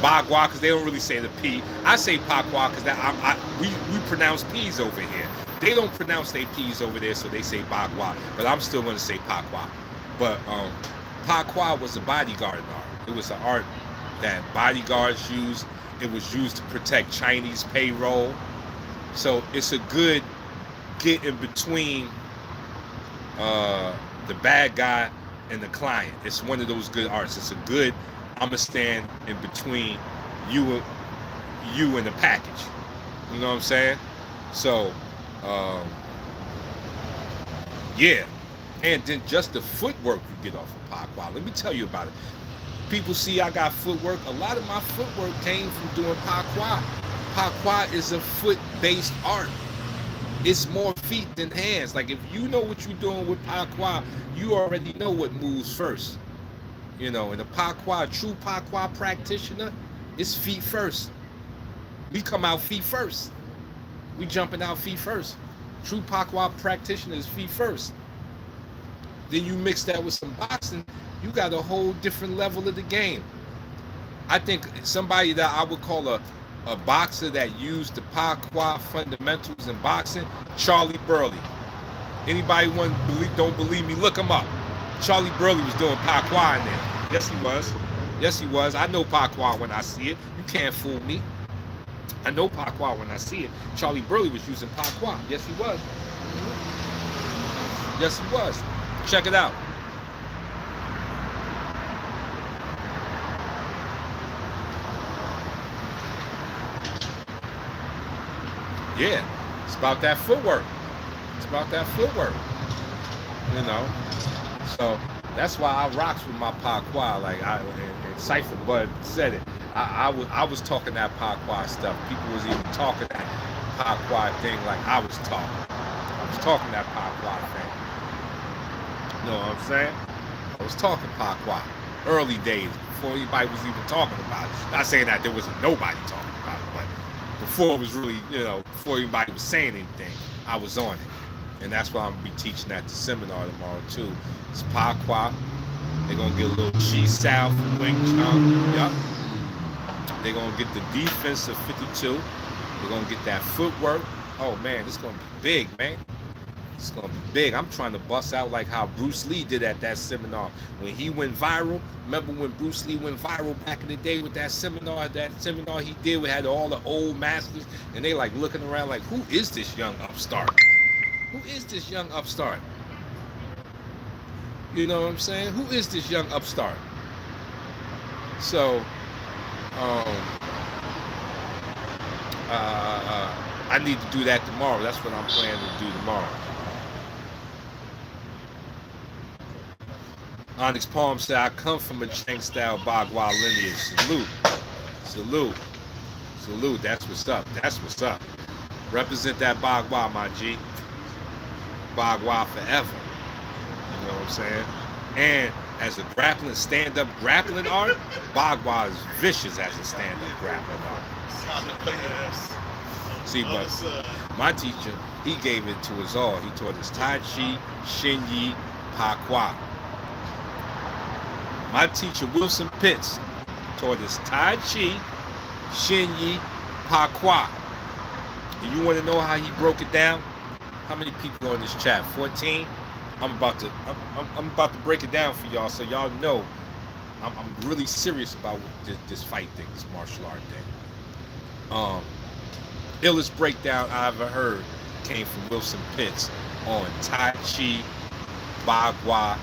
Bagua, because they don't really say the P. I say Pagua because we pronounce P's over here. They don't pronounce their P's over there, so they say Bagua. But I'm still going to say Pagua. But Pagua was a bodyguard art. It was an art that bodyguards used. It was used to protect Chinese payroll. So it's a good get in between the bad guy and the client. It's one of those good arts. It's a good, I'm gonna stand in between you and the package. You know what I'm saying? So yeah. And then just the footwork you get off of Pagua. Let me tell you about it. People see I got footwork. A lot of my footwork came from doing Pagua. Pagua is a foot-based art. It's more feet than hands. Like if you know what you're doing with Pagua, you already know what moves first. You know, and a true Pagua practitioner, it's feet first. We come out feet first. We jumping out feet first. True Pagua practitioner is feet first. Then you mix that with some boxing, you got a whole different level of the game. I think somebody that I would call a boxer that used the Pagua fundamentals in boxing, Charlie Burley. Anybody don't believe me, look him up. Charlie Burley was doing Pagua in there. Yes, he was. Yes, he was. I know Pagua when I see it. You can't fool me. I know Pagua when I see it. Charlie Burley was using Pagua. Yes, he was. Yes, he was. Check it out. Yeah, it's about that footwork. It's about that footwork. You know, so that's why I rocks with my Pagua. Like and Cypher Bud said it. I was talking that Pagua stuff. People was even talking that Pagua thing like I was talking. I was talking that Pagua thing. You know what I'm saying? I was talking Pagua. Early days, before anybody was even talking about it. Not saying that there wasn't nobody talking about it, but before it was really, you know, before anybody was saying anything, I was on it. And that's why I'm going to be teaching at the seminar tomorrow, too. It's Pagua. They're going to get a little Chi Sao from Wing Chun. Yep. They're going to get the defense of 52. They're going to get that footwork. Oh, man, it's going to be big, man. It's going to be big. I'm trying to bust out like how Bruce Lee did at that seminar. When he went viral, remember when Bruce Lee went viral back in the day with that seminar he did, we had all the old masters, and they like looking around like, who is this young upstart? Who is this young upstart? You know what I'm saying? Who is this young upstart? So, I need to do that tomorrow. That's what I'm planning to do tomorrow. Onyx Palm said, I come from a Chang style Bagua lineage. Salute. Salute. Salute. That's what's up. That's what's up. Represent that Bagua, my G. Bagua forever. You know what I'm saying? And as a grappling, stand-up grappling art, Bagua is vicious as a stand-up grappling art. See, but my teacher, he gave it to us all. He taught us Tai Chi, Shin Yi, Pa Kwa. My teacher, Wilson Pitts, taught us Tai Chi, Shin Yi, Pa Kwa. And you want to know how he broke it down? How many people on this chat? 14? I'm about to break it down for y'all, so y'all know I'm really serious about this fight thing, this martial art thing. Illest breakdown I ever heard came from Wilson Pitts on Tai Chi, Bagua,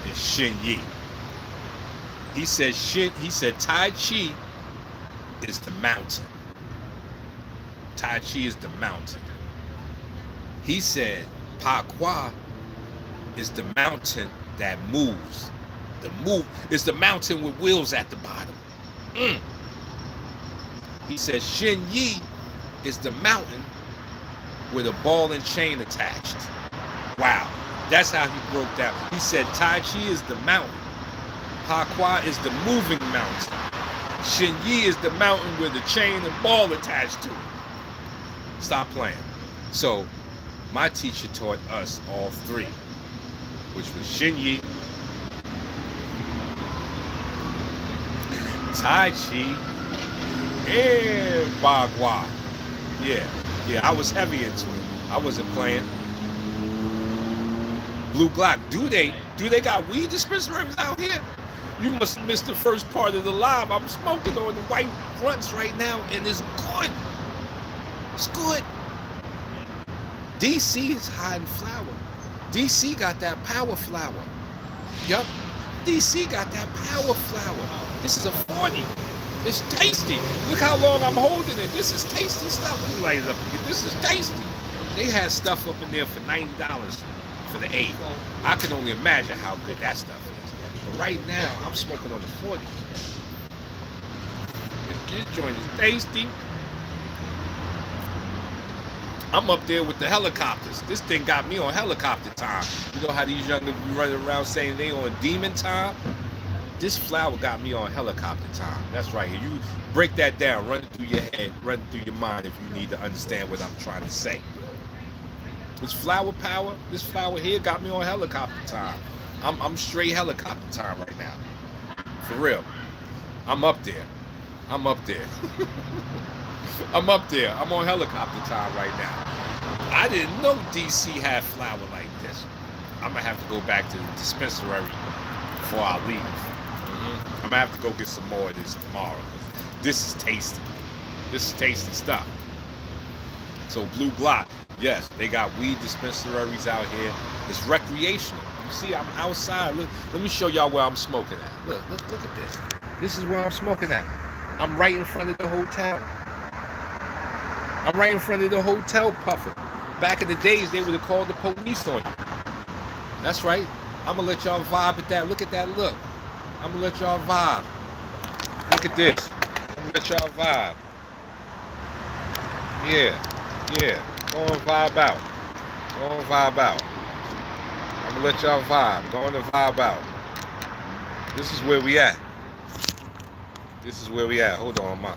and Shin Yi. He said Tai Chi is the mountain. Tai Chi is the mountain. He said Pa Kwa is the mountain that moves. It's the mountain with wheels at the bottom. He said Shin Yi is the mountain with a ball and chain attached. Wow. That's how he broke down. He said Tai Chi is the mountain. Pa Kwa is the moving mountain. Shin Yi is the mountain with a chain and ball attached to it. Stop playing. So, my teacher taught us all three, which was Shin Yi, Tai Chi, and Bagua. Yeah, I was heavy into it. I wasn't playing. Blue Glock, do they got weed dispensaries out here? You must have missed the first part of the live. I'm smoking on the white fronts right now, and it's good. It's good. DC is hiding flower. DC got that power flower. Yup. DC got that power flower. This is a 40. It's tasty. Look how long I'm holding it. This is tasty stuff. Let me light it up again. This is tasty. They had stuff up in there for $90 for the 8. I can only imagine how good that stuff is. But right now, I'm smoking on the 40. This joint is tasty. I'm up there with the helicopters. This thing got me on helicopter time. You know how these young niggas be running around saying they on demon time? This flower got me on helicopter time. That's right. You break that down, run it through your head, run it through your mind if you need to understand what I'm trying to say. This flower power, this flower here got me on helicopter time. I'm straight helicopter time right now. For real. I'm up there. I'm up there. I'm up there. I'm on helicopter time right now. I didn't know DC had flower like this. I'm going to have to go back to the dispensary before I leave. I'm going to have to go get some more of this tomorrow. This is tasty. This is tasty stuff. So Blue Block, yes, they got weed dispensaries out here. It's recreational. You see, I'm outside. Look, let me show y'all where I'm smoking at. Look at this. This is where I'm smoking at. I'm right in front of the hotel. I'm right in front of the hotel puffing. Back in the days, they would have called the police on you. That's right. I'm going to let y'all vibe at that. Look at that look. I'm going to let y'all vibe. Look at this. I'm going to let y'all vibe. Yeah. Go on, vibe out. Go on, vibe out. I'm going to let y'all vibe. Go on and vibe out. This is where we at. This is where we at. Hold on, my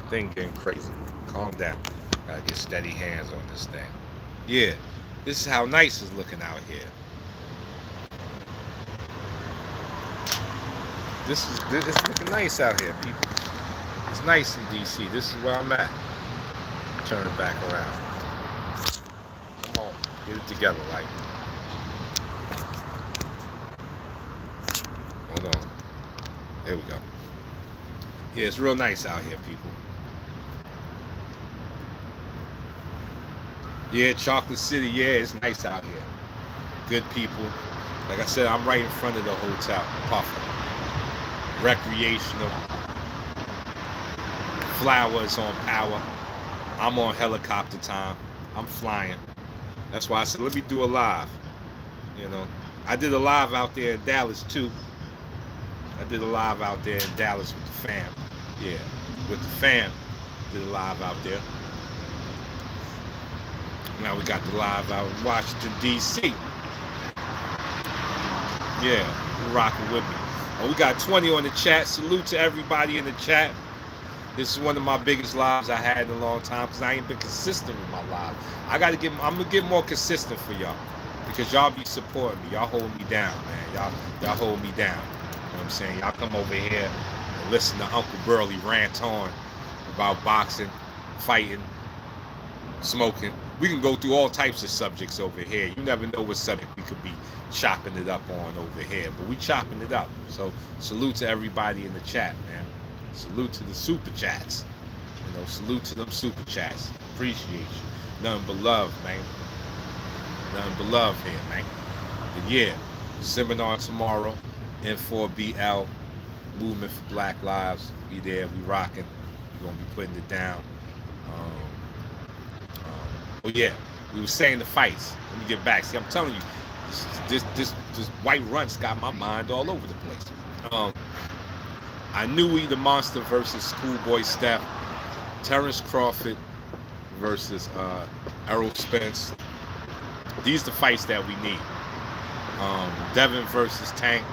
thing getting crazy. Calm down. Gotta get steady hands on this thing. Yeah, this is how nice it's looking out here. It's looking nice out here, people. It's nice in DC. This is where I'm at. Turn it back around. Come on, get it together, like. Hold on. There we go. Yeah, it's real nice out here, people. Yeah, Chocolate City, yeah, it's nice out here. Good people. Like I said, I'm right in front of the hotel, puffing. Recreational. Flowers on power. I'm on helicopter time. I'm flying. That's why I said, let me do a live. You know, I did a live out there in Dallas too. I did a live out there in Dallas with the fam. Yeah, with the fam. Did a live out there. Now we got the live out in Washington, D.C. Yeah, you're rocking with me. We got 20 on the chat. Salute to everybody in the chat. This is one of my biggest lives I had in a long time because I ain't been consistent with my live. I'm gonna get more consistent for y'all because y'all be supporting me. Y'all hold me down, man. Y'all hold me down. You know what I'm saying? Y'all come over here and listen to Uncle Burley rant on about boxing, fighting, smoking. We can go through all types of subjects over here. You never know what subject we could be chopping it up on over here, but we chopping it up. So salute to everybody in the chat, man. Salute to the super chats. You know, salute to them super chats. Appreciate you. Nothing but love, man. Nothing but love here, man. But yeah, seminar tomorrow, N4BL, Movement for Black Lives. Be there, we rocking. We're gonna be putting it down. Oh yeah, we were saying the fights. Let me get back. See, I'm telling you, this white runts got my mind all over the place. I knew the Monster versus Schoolboy Steph, Terrence Crawford versus Errol Spence. These are the fights that we need. Devin versus Tank.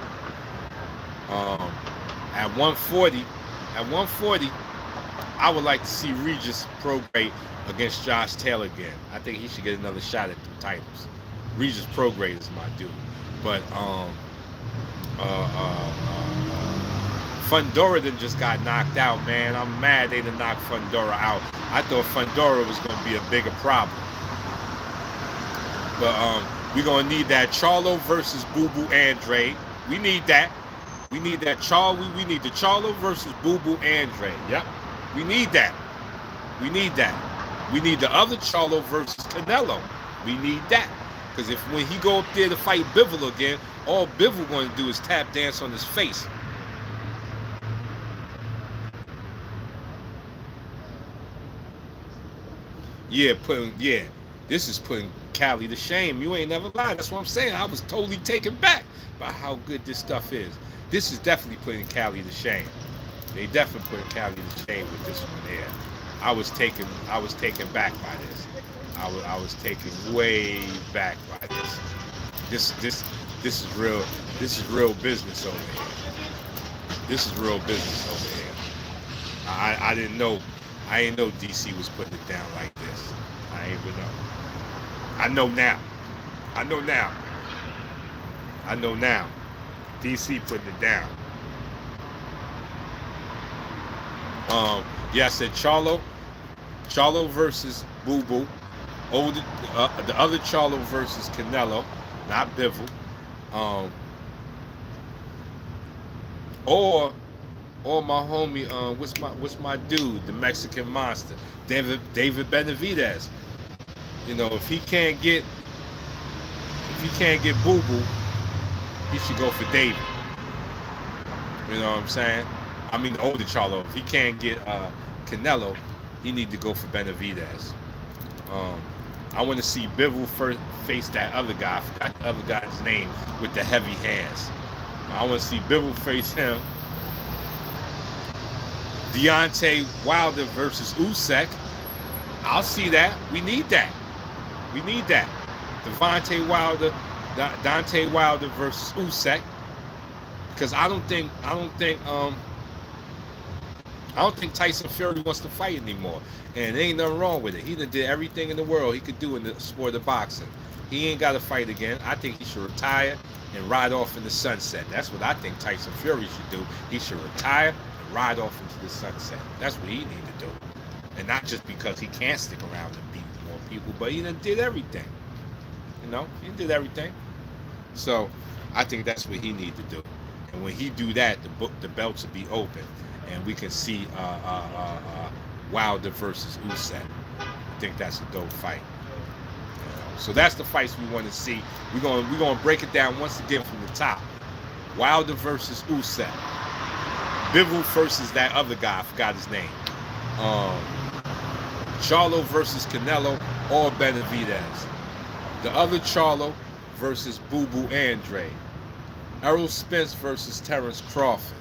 At 140, I would like to see Regis Prograde against Josh Taylor again. I think he should get another shot at the titles. Regis Prograde is my dude. But Fundora then just got knocked out, man. I'm mad they done knocked Fundora out. I thought Fundora was going to be a bigger problem. But we're going to need that Charlo versus Boo Boo Andre. We need that. We need that we need the Charlo versus Boo Boo Andre. Yep. We need that. We need that. We need the other Charlo versus Canelo. We need that. Because if when he go up there to fight Bivol again, all Bivol going to do is tap dance on his face. Yeah, this is putting Cali to shame. You ain't never lied. That's what I'm saying. I was totally taken back by how good this stuff is. This is definitely putting Cali to shame. They definitely putting Cali to shame with this one here. I was taken back by this. I was taken way back by this. This is real. This is real business over here. This is real business over here. I didn't know. I didn't know DC was putting it down like this. I ain't even know. I know now. I know now. I know now. DC putting it down. Yeah, I said Charlo versus Boo Boo. The other Charlo versus Canelo, not Bivol. Or my homie, what's my dude, the Mexican monster, David Benavidez. You know, if he can't get Boo Boo, he should go for David. You know what I'm saying? I mean, the older Charlo. If he can't get Canelo, he need to go for Benavidez. I want to see Bivol first face that other guy. I forgot the other guy's name with the heavy hands. I want to see Bivol face him. Deontay Wilder versus Usyk. I'll see that. We need that. We need that. Deontay Wilder versus Usyk. Because I don't think Tyson Fury wants to fight anymore. And there ain't nothing wrong with it. He done did everything in the world he could do in the sport of boxing. He ain't got to fight again. I think he should retire and ride off in the sunset. That's what I think Tyson Fury should do. He should retire and ride off into the sunset. That's what he need to do. And not just because he can't stick around and beat more people, but he done did everything. You know, he did everything. So I think that's what he need to do. And when he do that, the belts will be open. And we can see Wilder versus Usyk. I think that's a dope fight. So that's the fights we want to see. We're gonna break it down once again from the top. Wilder versus Usyk. Bivol versus that other guy. I forgot his name. Charlo versus Canelo or Benavidez. The other Charlo versus Boo Boo Andre. Errol Spence versus Terrence Crawford.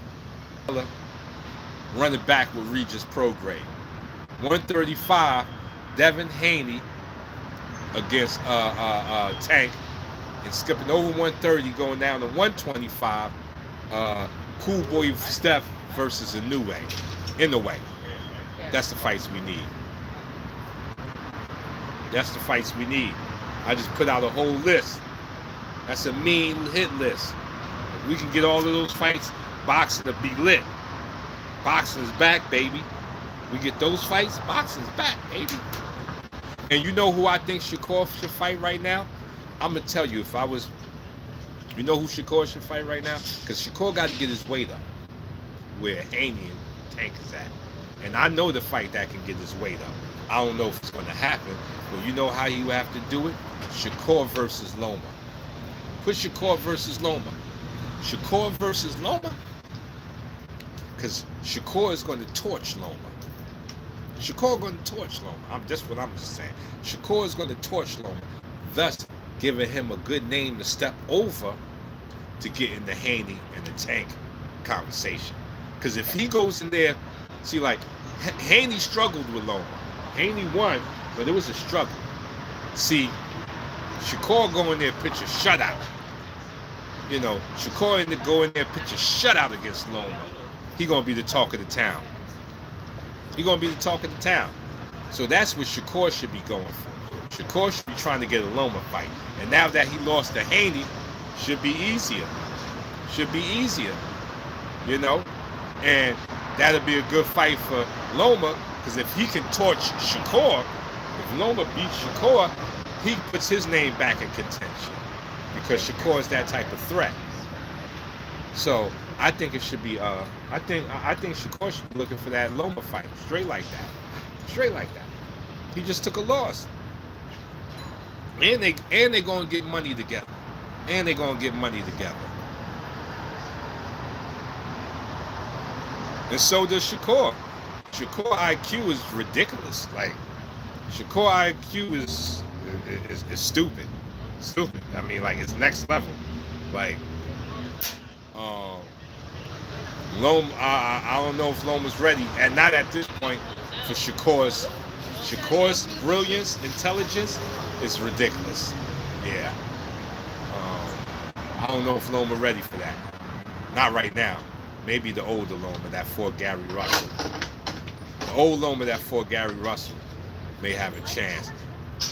Running back with Regis Prograde. 135, Devin Haney against Tank. And skipping over 130, going down to 125, Cool Boy Steph versus Inoue. Inoue. That's the fights we need. That's the fights we need. I just put out a whole list. That's a mean hit list. If we can get all of those fights, boxing to be lit. Boxing is back, baby. We get those fights, boxing is back, baby. And you know who I think Shakur should fight right now? I'm going to tell you, if I was... You know who Shakur should fight right now? Because Shakur got to get his weight up where Haney and Tank is at. And I know the fight that can get his weight up. I don't know if it's going to happen, but you know how you have to do it? Shakur versus Loma. Put Shakur versus Loma. Shakur versus Loma? Because Shakur is going to torch Loma. Shakur is going to torch Loma. That's what I'm just saying. Shakur is going to torch Loma, thus giving him a good name to step over to get in the Haney and the Tank conversation. Because if he goes in there, see, like, Haney struggled with Loma. Haney won, but it was a struggle. See, Shakur go in there, pitch a shutout. You know, Shakur in there, go in there, pitch a shutout against Loma. He gonna be the talk of the town. He gonna be the talk of the town. So that's what Shakur should be going for. Shakur should be trying to get a Loma fight. And now that he lost to Haney, should be easier. Should be easier. You know? And that'll be a good fight for Loma, because if he can torch Shakur, if Loma beats Shakur, he puts his name back in contention. Because Shakur is that type of threat. So I think it should be I think Shakur should be looking for that Loma fight. Straight like that. Straight like that. He just took a loss. And they gonna get money together. And they gonna get money together. And so does Shakur. Shakur IQ is ridiculous. Like, Shakur IQ is stupid. Stupid. I mean, like, it's next level. Like, Loma, I don't know if Loma's ready, and not at this point, for Shakur's brilliance, intelligence is ridiculous. Yeah. I don't know if Loma ready for that. Not right now. Maybe the older Loma that fought Gary Russell. The old Loma that fought Gary Russell may have a chance.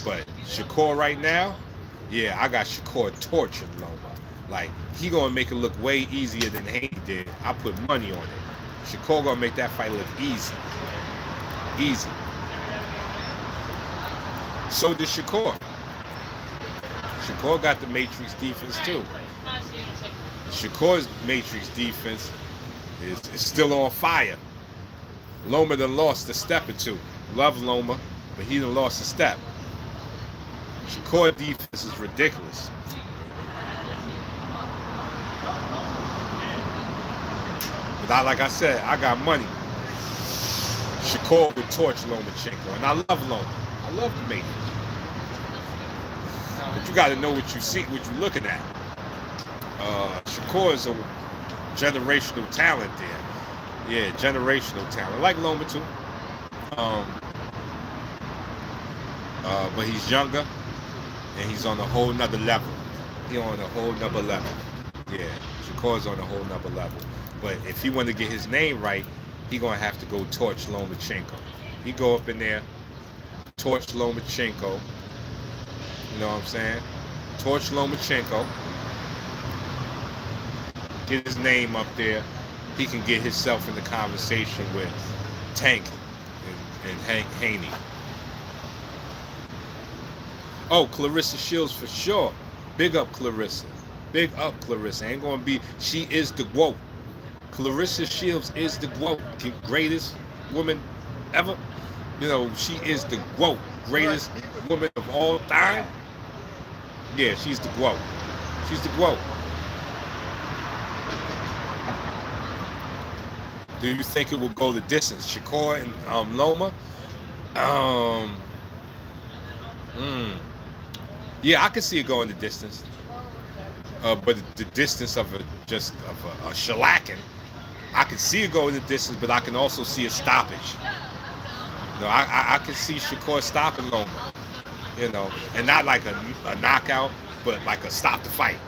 But Shakur right now, yeah, I got Shakur torturing Loma. Like, he gonna make it look way easier than Haney did. I put money on it. Shakur gonna make that fight look easy. Easy. So does Shakur. Shakur got the Matrix defense too. Shakur's Matrix defense is still on fire. Loma done lost a step or two. Love Loma, but he done lost a step. Shakur defense is ridiculous. But like I said, I got money. Shakur would torch Lomachenko, and I love Loma. I love the Matrix. But you got to know what you see, what you're looking at. Shakur is a generational talent there. Yeah, generational talent. I like Loma too. But he's younger, and he's on a whole nother level. He's on a whole nother level. Yeah, Shakur's on a whole nother level. But if he want to get his name right, he gonna have to go torch Lomachenko. He go up in there, torch Lomachenko. You know what I'm saying? Torch Lomachenko. Get his name up there. He can get himself in the conversation with Tank and Haney. Oh, Clarissa Shields for sure. Big up Clarissa. Big up Clarissa. Ain't gonna be. She is the GOAT. Clarissa Shields is the GOAT. Greatest woman ever. You know, she is the GOAT. Greatest woman of all time. Yeah, she's the GOAT. She's the GOAT. Do you think it will go the distance? Shakur and Loma? Yeah, I can see it going the distance. but the distance of a shellacking, I can see it go in the distance, but I can also see a stoppage. I can see Shakur stopping Loma, and not like a knockout, but like a stop the fight.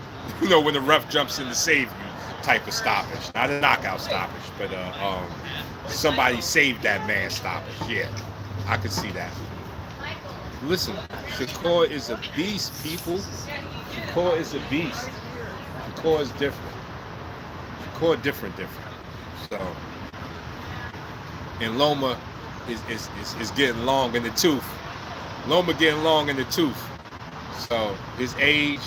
When the ref jumps in to save you type of stoppage. Not a knockout stoppage, but somebody saved that man stoppage. Yeah, I could see that. Listen, Shakur is a beast, people. Shakur is a beast. Shakur is different. Shakur different. So, and Loma is getting long in the tooth. Loma getting long in the tooth. So his age,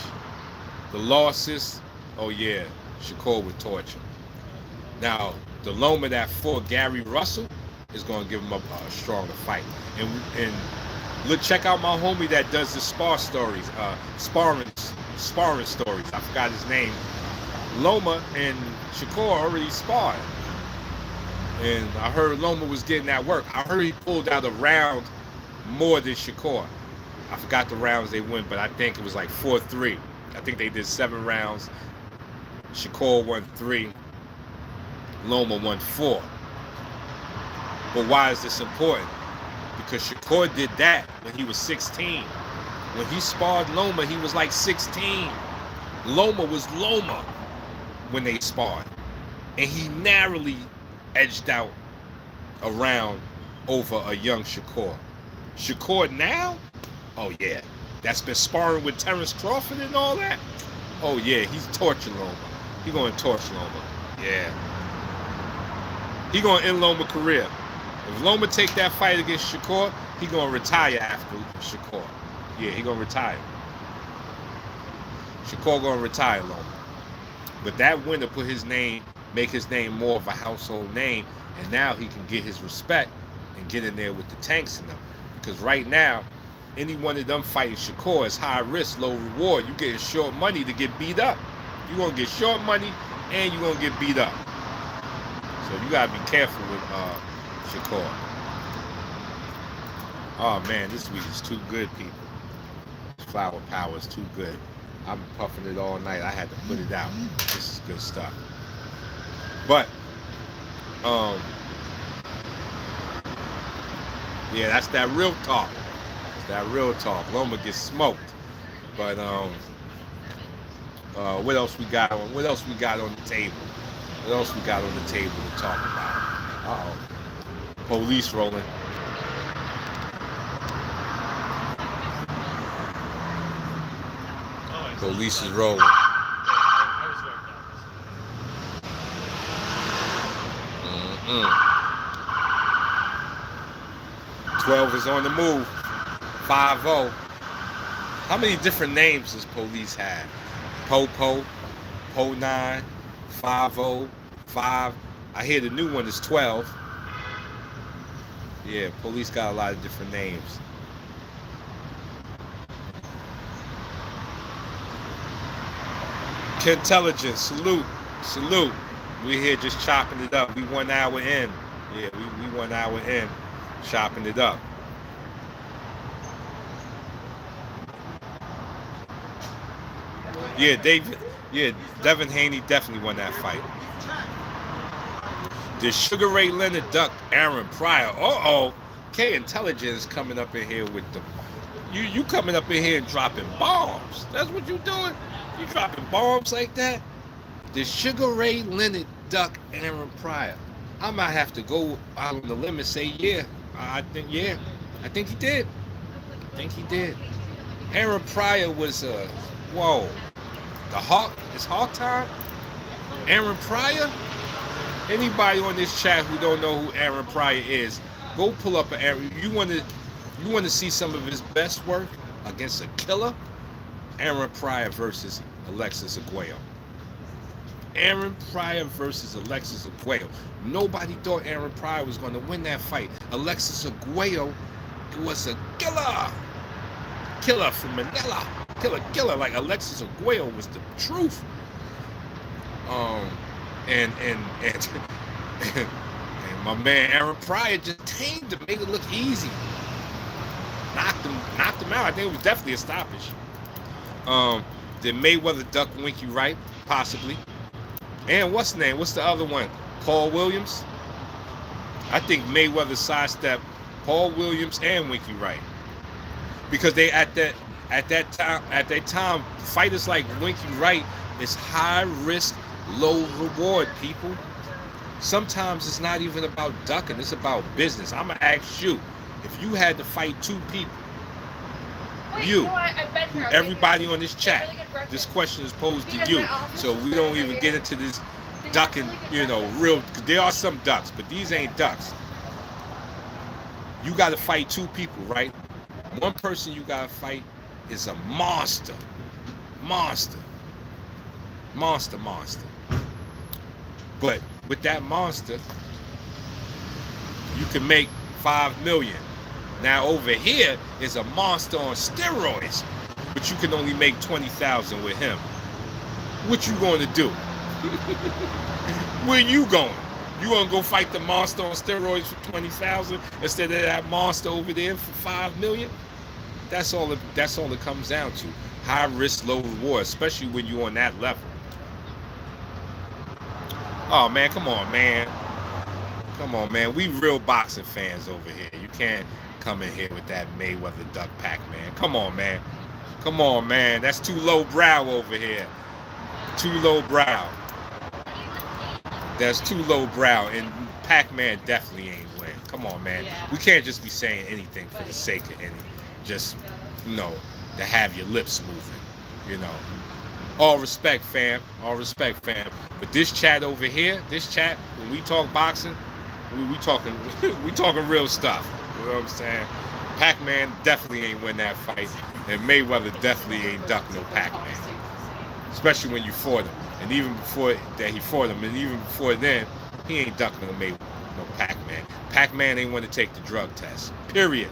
the losses, oh yeah, Shakur would torture. Now, the Loma that fought Gary Russell is going to give him a stronger fight. And look, check out my homie that does the sparring stories. I forgot his name. Loma and Shakur already sparred. And I heard Loma was getting that work. I heard he pulled out a round more than Shakur. I forgot the rounds they went, but I think it was like 4-3. I think they did 7 rounds. Shakur won 3. Loma won 4. But why is this important? Because Shakur did that when he was 16. When he sparred Loma, he was like 16. Loma was Loma when they sparred. And he narrowly edged out a round over a young Shakur. Shakur now? Oh yeah. That's been sparring with Terrence Crawford and all that? Oh yeah, he's torching Loma. He gonna torch Loma. Yeah. He gonna end Loma's career. If Loma take that fight against Shakur, he gonna retire after Shakur. Yeah, he gonna retire. Shakur gonna retire Loma. But that winner put his name, make his name more of a household name, and now he can get his respect and get in there with the tanks in them. Because right now, any one of them fighting Shakur is high risk, low reward. You getting short money to get beat up. You gonna get short money and you gonna get beat up. So you gotta be careful with Shakur. Oh man, this week is too good, people. This flower power is too good. I've been puffing it all night. I had to put it out. This is good stuff. But yeah, that's that real talk. That's that real talk. Loma gets smoked. But what else we got on? What else we got on the table? What else we got on the table to talk about? Police rolling. Police is rolling. 12 is on the move. 5-0. How many different names does police have? Po-Po, Po-9, 5-0, 5. I hear the new one is 12. Yeah, police got a lot of different names. Intelligence, salute. We here just chopping it up. We 1 hour in. Yeah, we 1 hour in, chopping it up. Yeah, Devin Haney definitely won that fight. Did Sugar Ray Leonard duck Aaron Pryor? K Intelligence coming up in here with the you coming up in here and dropping bombs. That's what you doing? You dropping bombs like that? Did Sugar Ray Leonard duck Aaron Pryor? I might have to go out on the limb and say yeah. I think he did. Aaron Pryor was whoa. It's Hawk time? Aaron Pryor? Anybody on this chat who don't know who Aaron Pryor is, go pull up an Aaron. You want to see some of his best work against a killer? Aaron Pryor versus Alexis Arguello. Aaron Pryor versus Alexis Arguello. Nobody thought Aaron Pryor was going to win that fight. Alexis Arguello was a killer from Manila. Killer. Like Alexis Arguello was the truth. And my man Aaron Pryor just tamed him, made it look easy. Knocked him out. I think it was definitely a stoppage. Did Mayweather duck Winky Wright? Possibly. And what's the name? What's the other one? Paul Williams? I think Mayweather sidestepped Paul Williams and Winky Wright. Because they at that time, fighters like Winky Wright is high risk, low reward, people. Sometimes it's not even about ducking, it's about business. I'ma ask you, if you had to fight two people, everybody on this chat, this question is posed to you. So we don't even get into this ducking, real, there are some ducks, but these ain't ducks. You gotta fight two people, right? One person you gotta fight is a monster. But with that monster, you can make 5 million. Now over here is a monster on steroids, but you can only make 20,000 with him. What you going to do? Where you going? You gonna go fight the monster on steroids for 20,000 instead of that monster over there for 5 million? That's all it comes down to. High risk, low reward, especially when you're on that level. Oh man, come on, man. We real boxing fans over here. You can't come in here with that Mayweather duck pack, man. Come on, man. That's too low brow over here. That's too low brow, and Pac-Man definitely ain't win. Come on, man. We can't just be saying anything for the sake of any. Just, to have your lips moving, All respect, fam. But this chat over here, when we talk boxing, we talking real stuff. You know what I'm saying? Pac-Man definitely ain't win that fight, and Mayweather definitely ain't duck no Pac-Man. Especially when you fought him, and even before that he fought him, and even before then, he ain't duck no Pac-Man. Pac-Man ain't want to take the drug test. Period.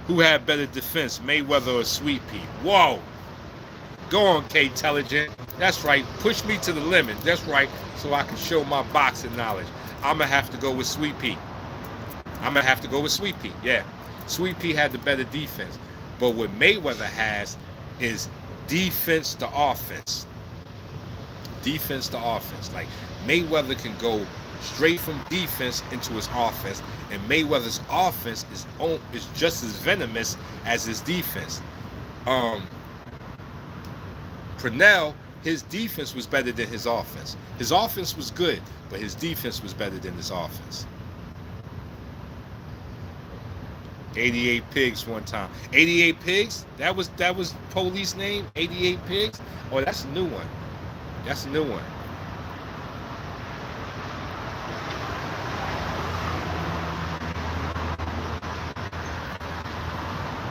Who had better defense, Mayweather or Sweet Pea? Whoa. Go on, K-Telligent. That's right. Push me to the limit. That's right. So I can show my boxing knowledge. I'm going to have to go with Sweet Pea. Yeah. Sweet Pea had the better defense. But what Mayweather has is defense to offense. Like, Mayweather can go straight from defense into his offense, and Mayweather's offense is just as venomous as his defense. Purnell, his defense was better than his offense. His offense was good, but his defense was better than his offense. 88 Pigs one time. 88 Pigs? That was police name? 88 Pigs? Oh, that's a new one.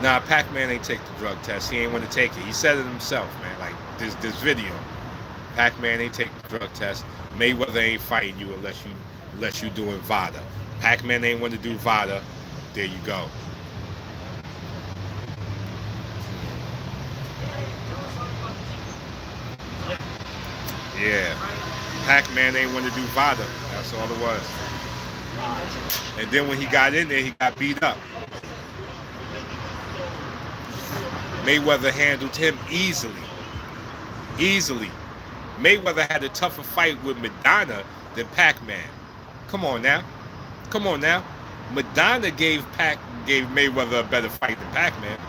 Nah, Pac-Man ain't take the drug test. He ain't want to take it. He said it himself, man. Like, this video. Pac-Man ain't take the drug test. Mayweather ain't fighting you unless you doing VADA. Pac-Man ain't want to do VADA. There you go. Yeah. Pac-Man ain't want to do VADA. That's all it was. And then when he got in there, he got beat up. Mayweather handled him easily. Mayweather had a tougher fight with Madonna than Pac-Man. Come on now. Madonna gave Mayweather a better fight than Pac-Man.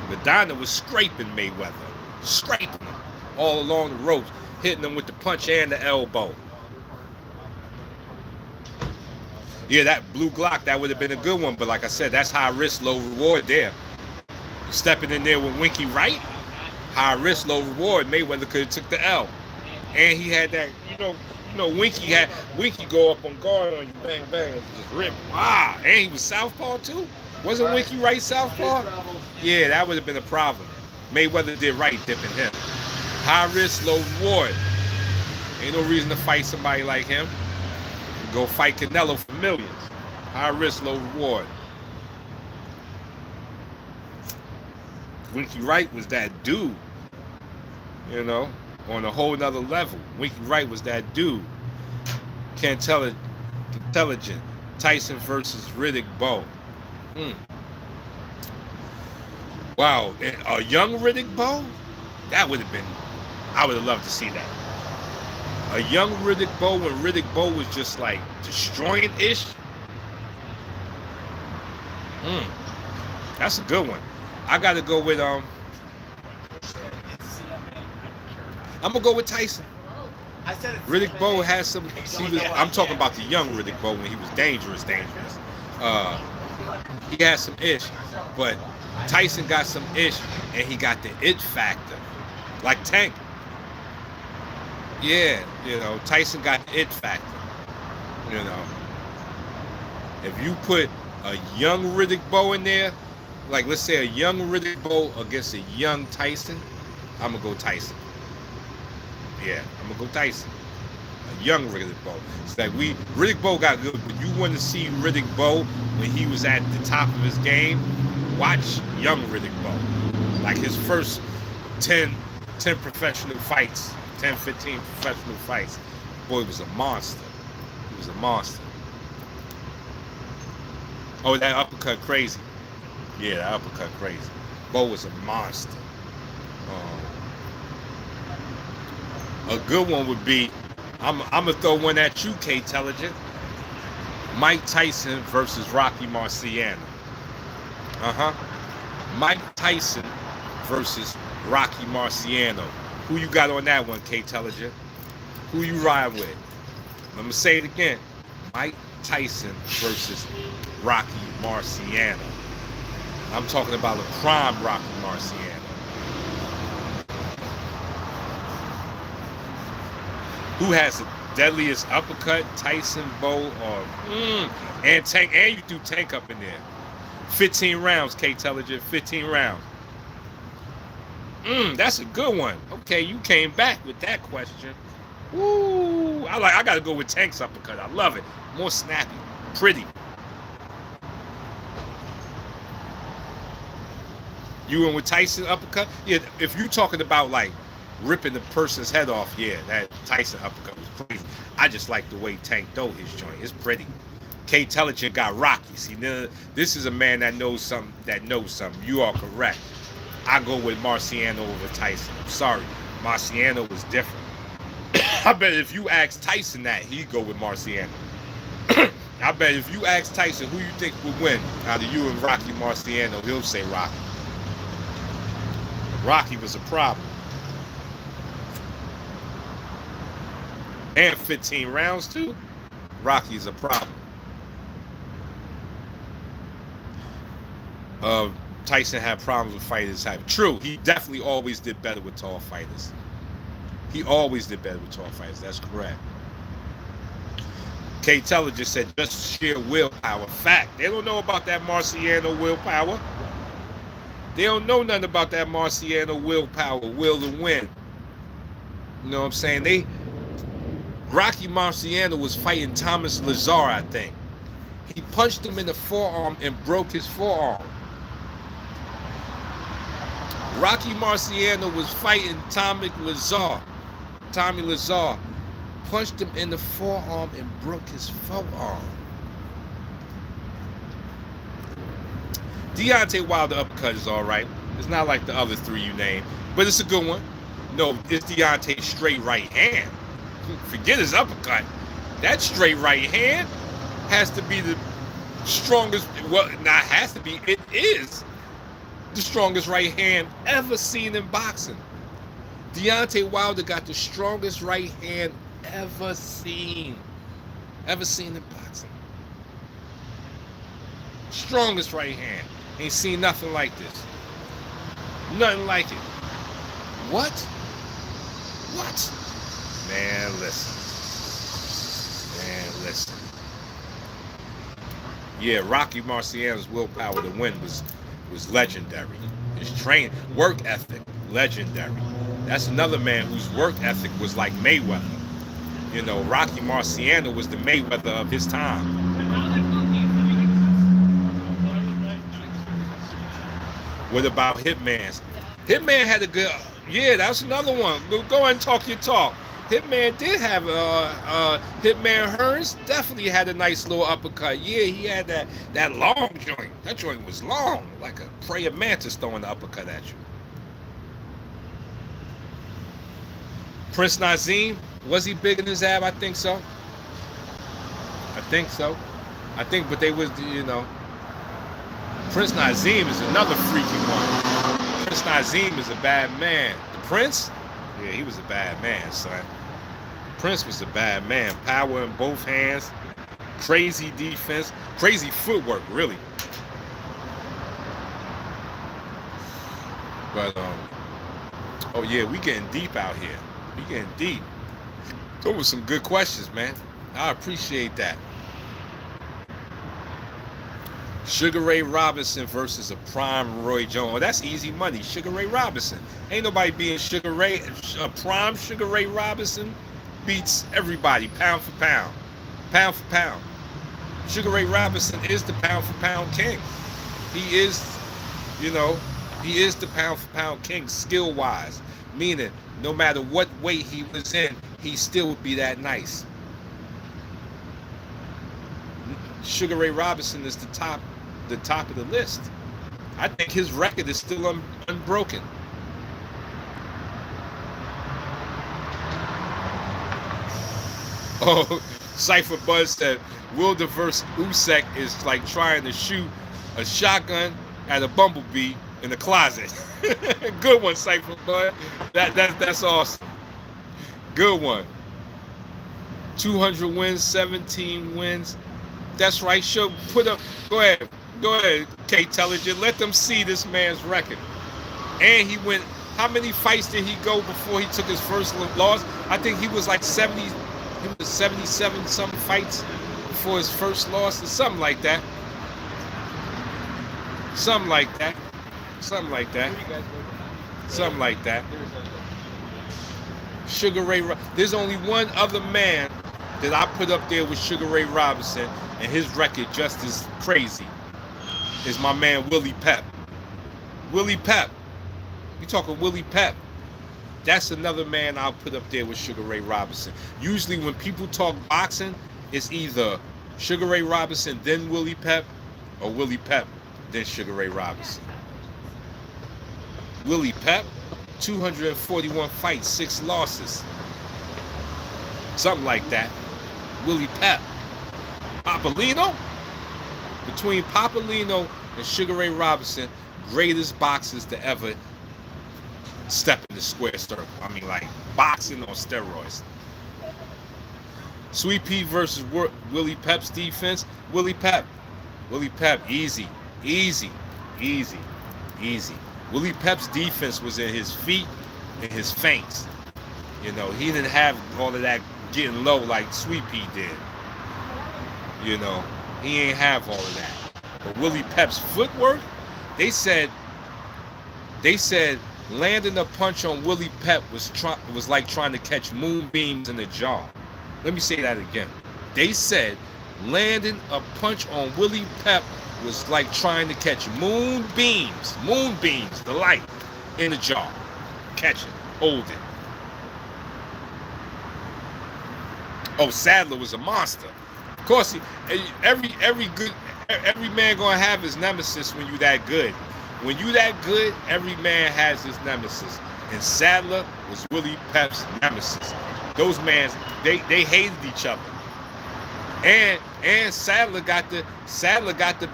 Madonna was scraping Mayweather. Scraping him all along the ropes, hitting him with the punch and the elbow. Yeah, that blue Glock, that would have been a good one. But like I said, that's high risk, low reward there. Stepping in there with Winky Wright, high risk, low reward. Mayweather could have took the L. And he had that, Winky go up on guard on you, bang, bang, and just rip. Wow. And he was southpaw too? Wasn't Winky Wright southpaw? Yeah, that would have been a problem. Mayweather did right dipping him. High risk, low reward. Ain't no reason to fight somebody like him. Go fight Canelo for millions. High risk, low reward. Winky Wright was that dude, on a whole nother level. Winky Wright was that dude. Intelligent. Tyson versus Riddick Bowe. Wow, a young Riddick Bowe? That would have been, I would have loved to see that. A young Riddick Bowe when Riddick Bowe was just like destroying ish. Mm, that's a good one. I gotta go with I'm gonna go with Tyson. Riddick Bowe has some. I'm talking about the young Riddick Bowe when he was dangerous. He had some ish, but Tyson got some ish, and he got the it factor, like Tank. Yeah, Tyson got the it factor. You know, if you put a young Riddick Bowe in there, like let's say a young Riddick Bowe against a young Tyson, I'm gonna go Tyson. Yeah, I'm gonna go Tyson. A young Riddick Bowe. It's like Riddick Bowe got good, but you want to see Riddick Bowe when he was at the top of his game, watch young Riddick Bowe. Like his first 10 professional fights, 10, 15 professional fights. Boy was a monster. He was a monster. Oh, that uppercut crazy. Yeah, that uppercut crazy. Bowe was a monster. A good one would be, I'm gonna throw one at you, K Intelligent. Mike Tyson versus Rocky Marciano. Mike Tyson versus Rocky Marciano. Who you got on that one, K Intelligent? Who you ride with? I'm gonna say it again. Mike Tyson versus Rocky Marciano. I'm talking about a prime Rocky Marciano. Who has the deadliest uppercut, Tyson, Bowe, or and Tank? And you do Tank up in there. 15 rounds, K Intelligent. 15 rounds. That's a good one. Okay, you came back with that question. Woo! I gotta go with Tank's uppercut. I love it. More snappy, pretty. You went with Tyson uppercut? Yeah. If you're talking about like ripping the person's head off, yeah, that Tyson uppercut was crazy. I just like the way Tank throw his joint. It's pretty. K Intelligent got Rocky. See, this is a man that knows something. You are correct. I go with Marciano over Tyson. I'm sorry, Marciano was different. I bet if you ask Tyson that, he'd go with Marciano. I bet if you ask Tyson who you think would win out of you and Rocky Marciano, he'll say Rocky. Rocky was a problem. And 15 rounds too. Rocky's a problem. Tyson had problems with fighters type. True, he definitely always did better with tall fighters. He always did better with tall fighters. That's correct. K Intelligent said just sheer willpower. Fact. They don't know about that Marciano willpower. They don't know nothing about that Marciano willpower, will to win. You know what I'm saying? Rocky Marciano was fighting Thomas Lazar, I think. He punched him in the forearm and broke his forearm. Rocky Marciano was fighting Tommy Lazar. Tommy Lazar punched him in the forearm and broke his forearm. Deontay Wilder uppercut is all right. It's not like the other three you named, but it's a good one. No, it's Deontay's straight right hand. Forget his uppercut. That straight right hand has to be the strongest. Well, not has to be. It is the strongest right hand ever seen in boxing. Deontay Wilder got the strongest right hand ever seen in boxing. Strongest right hand. Ain't seen nothing like this. Nothing like it. What? Man, listen. Yeah, Rocky Marciano's willpower to win was legendary. His training, work ethic, legendary. That's another man whose work ethic was like Mayweather. You know, Rocky Marciano was the Mayweather of his time. What about Hitman's? Hitman had a good, yeah, that's another one. Go ahead and talk your talk. Hitman did have Hitman Hearns definitely had a nice little uppercut. Yeah, he had that long joint. That joint was long, like a praying mantis throwing the uppercut at you. Prince Nazim, was he big in his ab? I think so. I think so. I think, but they was, you know, Prince Nazim is another freaky one. Prince Nazim is a bad man. The Prince, yeah, he was a bad man, son. Prince was a bad man. Power in both hands, crazy defense, crazy footwork, really. But oh yeah, we getting deep out here. We getting deep. Those were some good questions, man. I appreciate that. Sugar Ray Robinson versus a prime Roy Jones. Oh, that's easy money. Sugar Ray Robinson. Ain't nobody beating Sugar Ray. A prime Sugar Ray Robinson beats everybody pound for pound. Pound for pound. Sugar Ray Robinson is the pound for pound king. He is, you know, he is the pound for pound king skill wise. Meaning, no matter what weight he was in, he still would be that nice. Sugar Ray Robinson is the top of the list. I think his record is still unbroken. Oh, Cypher Buzz said Wilder versus Usyk is like trying to shoot a shotgun at a bumblebee in the closet. Good one, Cypher Buzz. That's awesome. Good one. 200 wins, 17 wins. That's right. Show put up. Go ahead, K-Telligent. Let them see this man's record. And he went. How many fights did he go before he took his first loss? I think he was like 70. He was 77 some fights before his first loss, or something like that. Something like that. Something like that. Something like that. Sugar Ray. There's only one other man that I put up there with Sugar Ray Robinson, and his record just as crazy, is my man Willie Pep. Willie Pep. You talking Willie Pep. That's another man I'll put up there with Sugar Ray Robinson. Usually when people talk boxing, it's either Sugar Ray Robinson, then Willie Pep, or Willie Pep, then Sugar Ray Robinson. Willie Pep, 241 fights, 6 losses. Something like that. Willie Pep. Papolino? Between Papolino and Sugar Ray Robinson, greatest boxers to ever step in the square circle. I mean, like, boxing on steroids. Sweet Pea versus Willie Pep's defense. Willie Pep. Willie Pep, easy. Easy. Easy. Easy. Willie Pep's defense was in his feet and his feints. You know, he didn't have all of that getting low like Sweet Pea did. You know, he ain't have all of that. But Willie Pep's footwork, they said landing a punch on Willie Pep was like trying to catch moonbeams in the jaw. Let me say that again. They said landing a punch on Willie Pep was like trying to catch moonbeams, the light, in the jaw. Catch it, hold it. Oh, Sadler was a monster. Of course, every man gonna have his nemesis when you that good. When you that good, every man has his nemesis. And Sadler was Willie Pep's nemesis. Those mans, they hated each other. And Sadler got the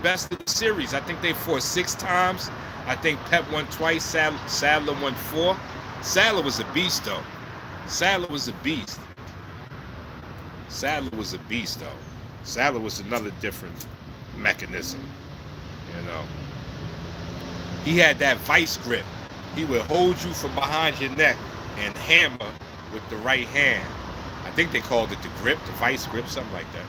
best of the series. I think they fought 6 times. I think Pep won twice. Sadler won 4. Sadler was a beast, though. Sadler was a beast. Sadler was a beast, though. Sadler was another different mechanism, you know. He had that vice grip. He would hold you from behind your neck and hammer with the right hand. I think they called it the grip, the vice grip, something like that.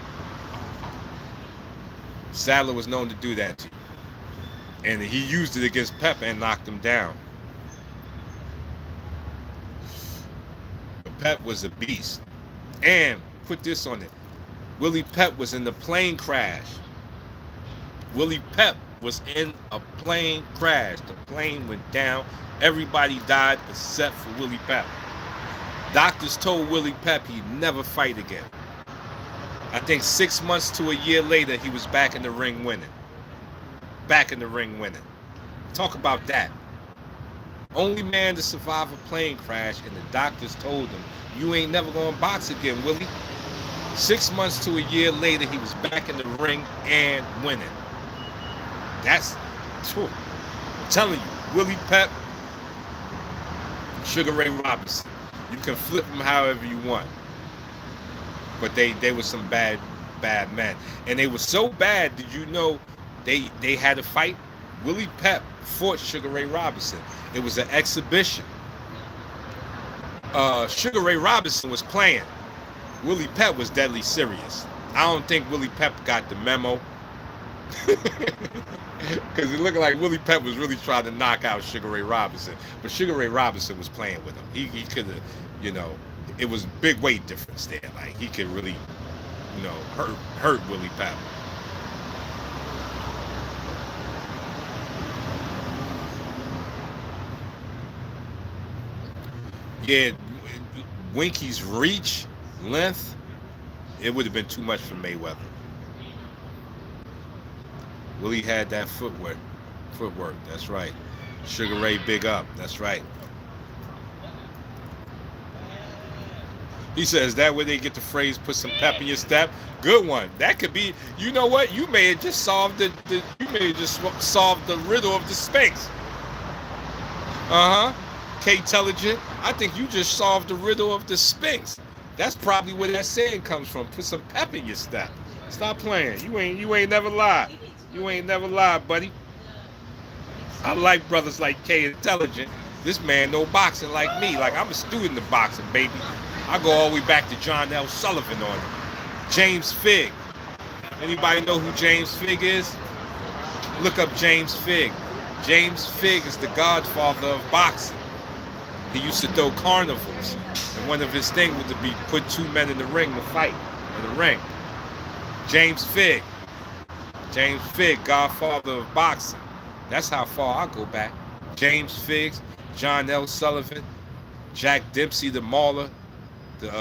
Sadler was known to do that to you. And he used it against Pep and knocked him down. But Pep was a beast. And put this on it. Willie Pep was in the plane crash. Willie Pep was in a plane crash. The plane went down. Everybody died except for Willie Pep. Doctors told Willie Pep he'd never fight again. I think 6 months to a year later, he was back in the ring winning. Back in the ring winning. Talk about that. Only man to survive a plane crash, and the doctors told him, you ain't never gonna box again, Willie. 6 months to a year later, he was back in the ring and winning. That's true. I'm telling you, Willie Pep, Sugar Ray Robinson. You can flip them however you want. But they were some bad men. And they were so bad, did you know they had a fight? Willie Pep fought Sugar Ray Robinson. It was an exhibition. Sugar Ray Robinson was playing. Willie Pep was deadly serious. I don't think Willie Pep got the memo. Because it looked like Willie Pep was really trying to knock out Sugar Ray Robinson. But Sugar Ray Robinson was playing with him. He could have, you know, it was big weight difference there. Like, he could really, you know, hurt Willie Pep. Yeah, Winky's reach, length, it would have been too much for Mayweather. Willie had that footwork, that's right. Sugar Ray, big up, that's right. He says, that where they get the phrase, put some pep in your step? Good one. That could be, you know what? You may have just solved solved the riddle of the Sphinx. K-Telligent, I think you just solved the riddle of the Sphinx. That's probably where that saying comes from. Put some pep in your step. Stop playing. You ain't never lied. You ain't never lied, buddy. I like brothers like K-Intelligent. This man know boxing like me. Like, I'm a student of boxing, baby. I go all the way back to John L. Sullivan on it. James Figg. Anybody know who James Figg is? Look up James Figg. James Figg is the godfather of boxing. He used to throw carnivals. And one of his things was to be put two men in the ring to fight in the ring. James Figg. James Figg, godfather of boxing. That's how far I go back. James Figg, John L. Sullivan, Jack Dempsey, the Mauler, the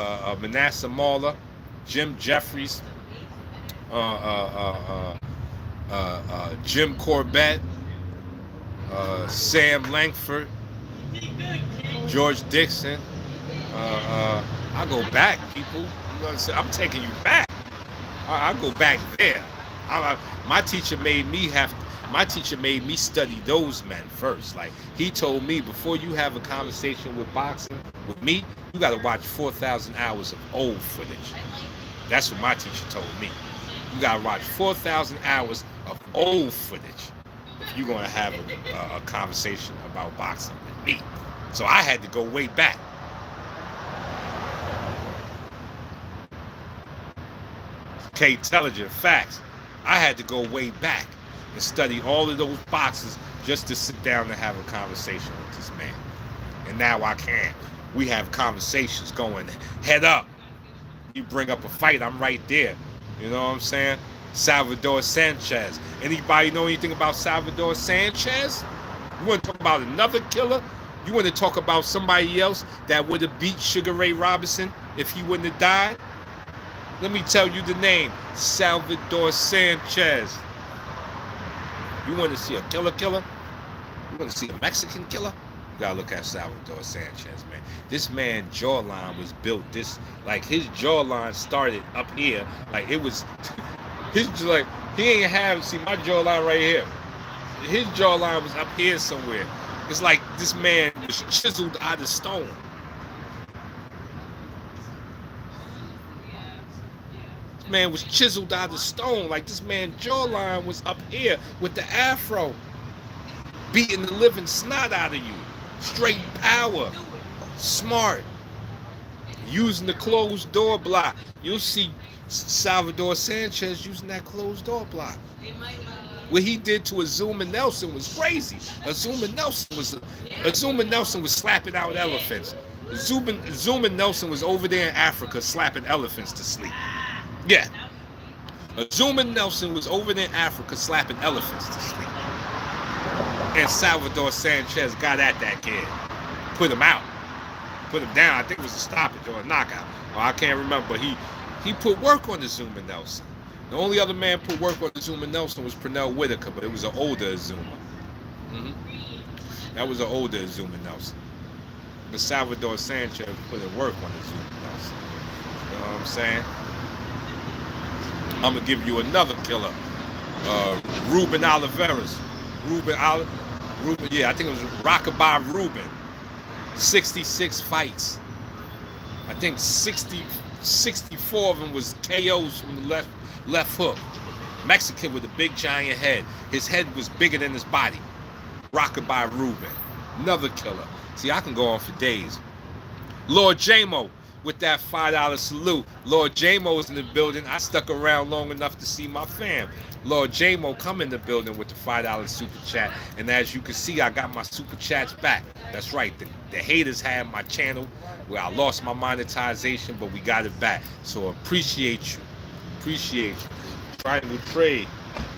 Manasseh Mauler, Jim Jeffries, Jim Corbett, Sam Langford, George Dixon. I go back, people. You know what I'm saying? I'm taking you back. I go back there. My teacher made me study those men first. Like, he told me, before you have a conversation with boxing with me, you got to watch 4,000 hours of old footage. That's what my teacher told me. You got to watch 4,000 hours of old footage if you're going to have a conversation about boxing with me. So I had to go way back. K-Telligent facts. I had to go way back and study all of those boxes just to sit down and have a conversation with this man. And now I can. We have conversations going head up. You bring up a fight, I'm right there. You know what I'm saying? Salvador Sanchez. Anybody know anything about Salvador Sanchez? You want to talk about another killer? You want to talk about somebody else that would have beat Sugar Ray Robinson if he wouldn't have died? Let me tell you the name, Salvador Sanchez. You want to see a killer? You want to see a Mexican killer? You gotta look at Salvador Sanchez, man. This man's jawline was built like his jawline started up here. Like, it was, he ain't have, see my jawline right here. His jawline was up here somewhere. It's like this man was chiseled out of stone. Man was chiseled out of stone. Like, this man's jawline was up here with the afro, beating the living snot out of you. Straight power, smart, using the closed door block. You'll see Salvador Sanchez using that closed door block. What he did to Azuma Nelson was crazy. Azuma Nelson was slapping out elephants. Azuma Nelson was over there in Africa slapping elephants to sleep. Yeah. Azuma Nelson was over there in Africa slapping elephants to sleep. And Salvador Sanchez got at that kid. Put him out. put him down. I think it was a stoppage or a knockout. Or I can't remember, but he put work on the Zuma Nelson. The only other man put work on the Zuma Nelson was Pernell Whitaker, but it was an older Zuma. That was an older Zuma Nelson. But Salvador Sanchez put in work on the Zuma Nelson. You know what I'm saying? I'm gonna give you another killer. Ruben Oliveras. Ruben, yeah, I think it was Rockabye Ruben. 66 fights. I think 64 of them was KOs from the left hook. Mexican with a big giant head. His head was bigger than his body. Rockabye Ruben. Another killer. See, I can go on for days. Lord Jamo with that $5 salute. Lord Jamo's in the building. I stuck around long enough to see my fam. Lord Jamo come in the building with the $5 super chat. And as you can see, I got my super chats back. That's right. The haters had my channel where I lost my monetization, but we got it back. So appreciate you. Appreciate you. Trying to trade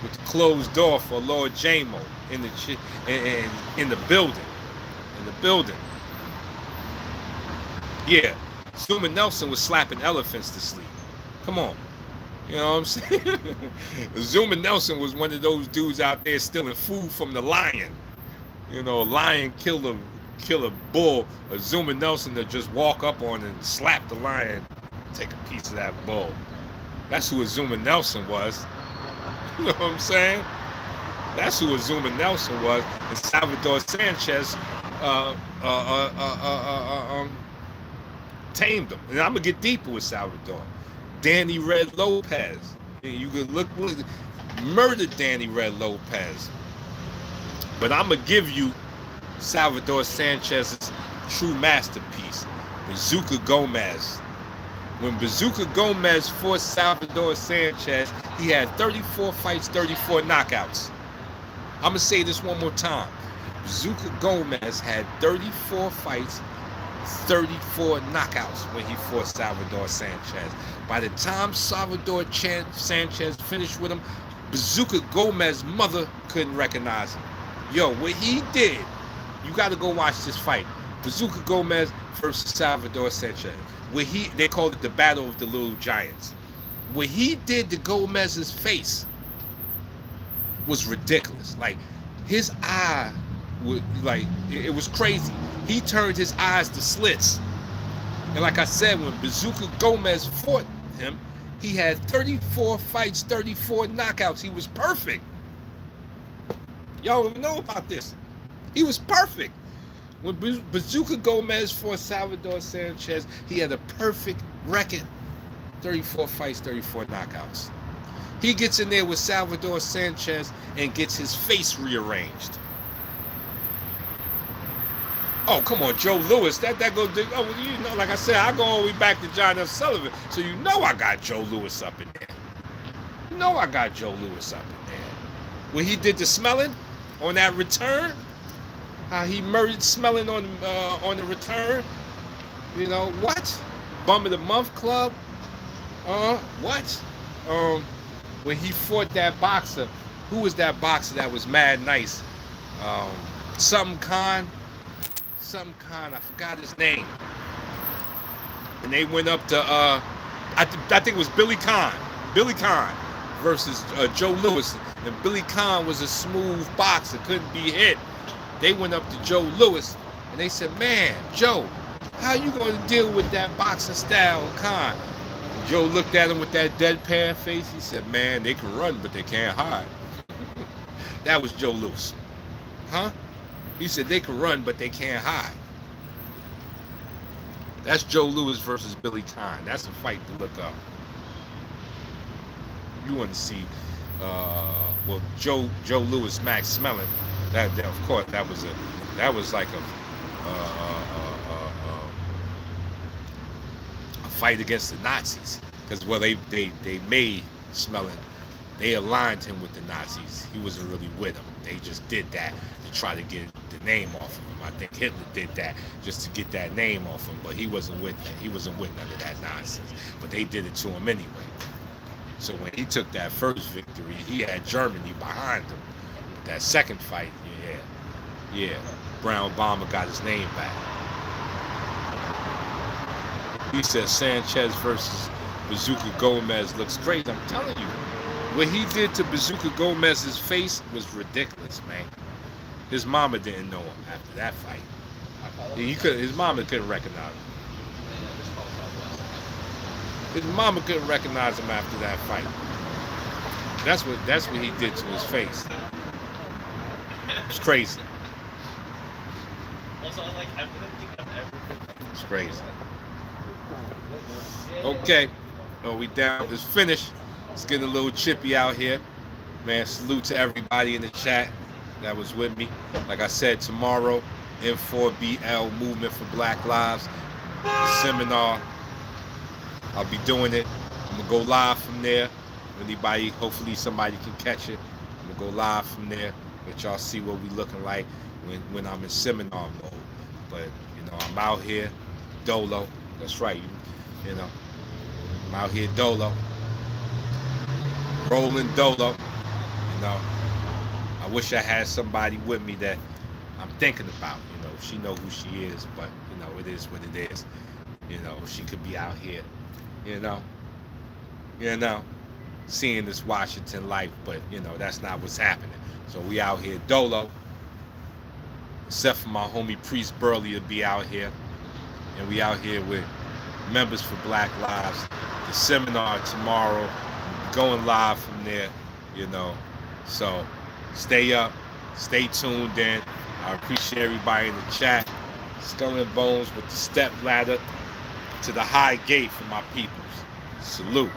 with the closed door for Lord Jamo in the building. In the building. Yeah. Zuma Nelson was slapping elephants to sleep. Come on. You know what I'm saying? Zuma Nelson was one of those dudes out there stealing food from the lion. You know, a lion kill a bull. A Zuma Nelson to just walk up on and slap the lion, take a piece of that bull. That's who a Zuma Nelson was. You know what I'm saying? That's who a Zuma Nelson was. And Salvador Sanchez tamed him. And I'm gonna get deeper with Salvador. Danny Red Lopez. You could look, murdered Danny Red Lopez. But I'm gonna give you Salvador Sanchez's true masterpiece, Bazooka Gomez. When Bazooka Gomez fought Salvador Sanchez, he had 34 fights, 34 knockouts. I'm gonna say this one more time. Bazooka Gomez had 34 fights, 34 knockouts when he fought Salvador Sanchez. By the time Salvador Sanchez finished with him, Bazooka Gomez's mother couldn't recognize him. Yo, what he did, you got to go watch this fight. Bazooka Gomez versus Salvador Sanchez. They called it the Battle of the Little Giants. What he did to Gomez's face was ridiculous. Like, his eye was like, it was crazy. He turned his eyes to slits. And like I said, when Bazooka Gomez fought him, he had 34 fights, 34 knockouts. He was perfect. Y'all don't know about this. He was perfect. When Bazooka Gomez fought Salvador Sanchez, he had a perfect record. 34 fights, 34 knockouts. He gets in there with Salvador Sanchez and gets his face rearranged. Oh, come on, Joe Louis. That goes. Oh, you know, like I said, I go all the way back to John F. Sullivan, so you know I got Joe Louis up in there. You know I got Joe Louis up in there. When he did the smelling on that return, how he murdered Smelling on the return. You know what? Bum of the Month Club. What? When he fought that boxer, who was that boxer that was mad nice? Something Khan, I forgot his name. And they went up to, I think it was Billy Khan versus Joe Louis. And Billy Khan was a smooth boxer, couldn't be hit. They went up to Joe Louis and they said, man, Joe, how you going to deal with that boxing style, Khan? And Joe looked at him with that deadpan face. He said, man, they can run, but they can't hide. That was Joe Louis. Huh? He said they can run, but they can't hide. That's Joe Louis versus Billy Khan. That's a fight to look up. You want to see, Joe Louis, Max Smelling. That of course that was like a fight against the Nazis, because they made Smelling. They aligned him with the Nazis. He wasn't really with them. They just did that to try to get the name off of him. I think Hitler did that just to get that name off him, but he wasn't with that. He wasn't with none of that nonsense. But they did it to him anyway. So when he took that first victory, he had Germany behind him. But that second fight, yeah, Brown Bomber got his name back. He said Sanchez versus Bazooka Gomez looks crazy. I'm telling you, what he did to Bazooka Gomez's face was ridiculous, man. His mama didn't know him after that fight. His mama couldn't recognize him. His mama couldn't recognize him after that fight. That's what he did to his face. It's crazy. It's crazy. Okay. Oh, we down. It's finished. It's getting a little chippy out here. Man, salute to everybody in the chat that was with me. Like I said, tomorrow, N4BL Movement for Black Lives seminar. I'll be doing it. I'm going to go live from there. Anybody, hopefully somebody can catch it. I'm going to go live from there. Let y'all see what we looking like when I'm in seminar mode. But, you know, I'm out here, dolo. That's right. You know, I'm out here dolo. Rolling dolo. You know, I wish I had somebody with me that I'm thinking about. You know, she know who she is, but, you know, it is what it is. You know, she could be out here, you know, seeing this Washington life, but, you know, that's not what's happening. So we out here dolo, except for my homie Priest Burley will be out here, and we out here with Members for Black Lives. The seminar tomorrow, going live from there, you know. So stay up, stay tuned in. I appreciate everybody in the chat. Skull and Bones with the step ladder to the high gate for my peoples. Salute.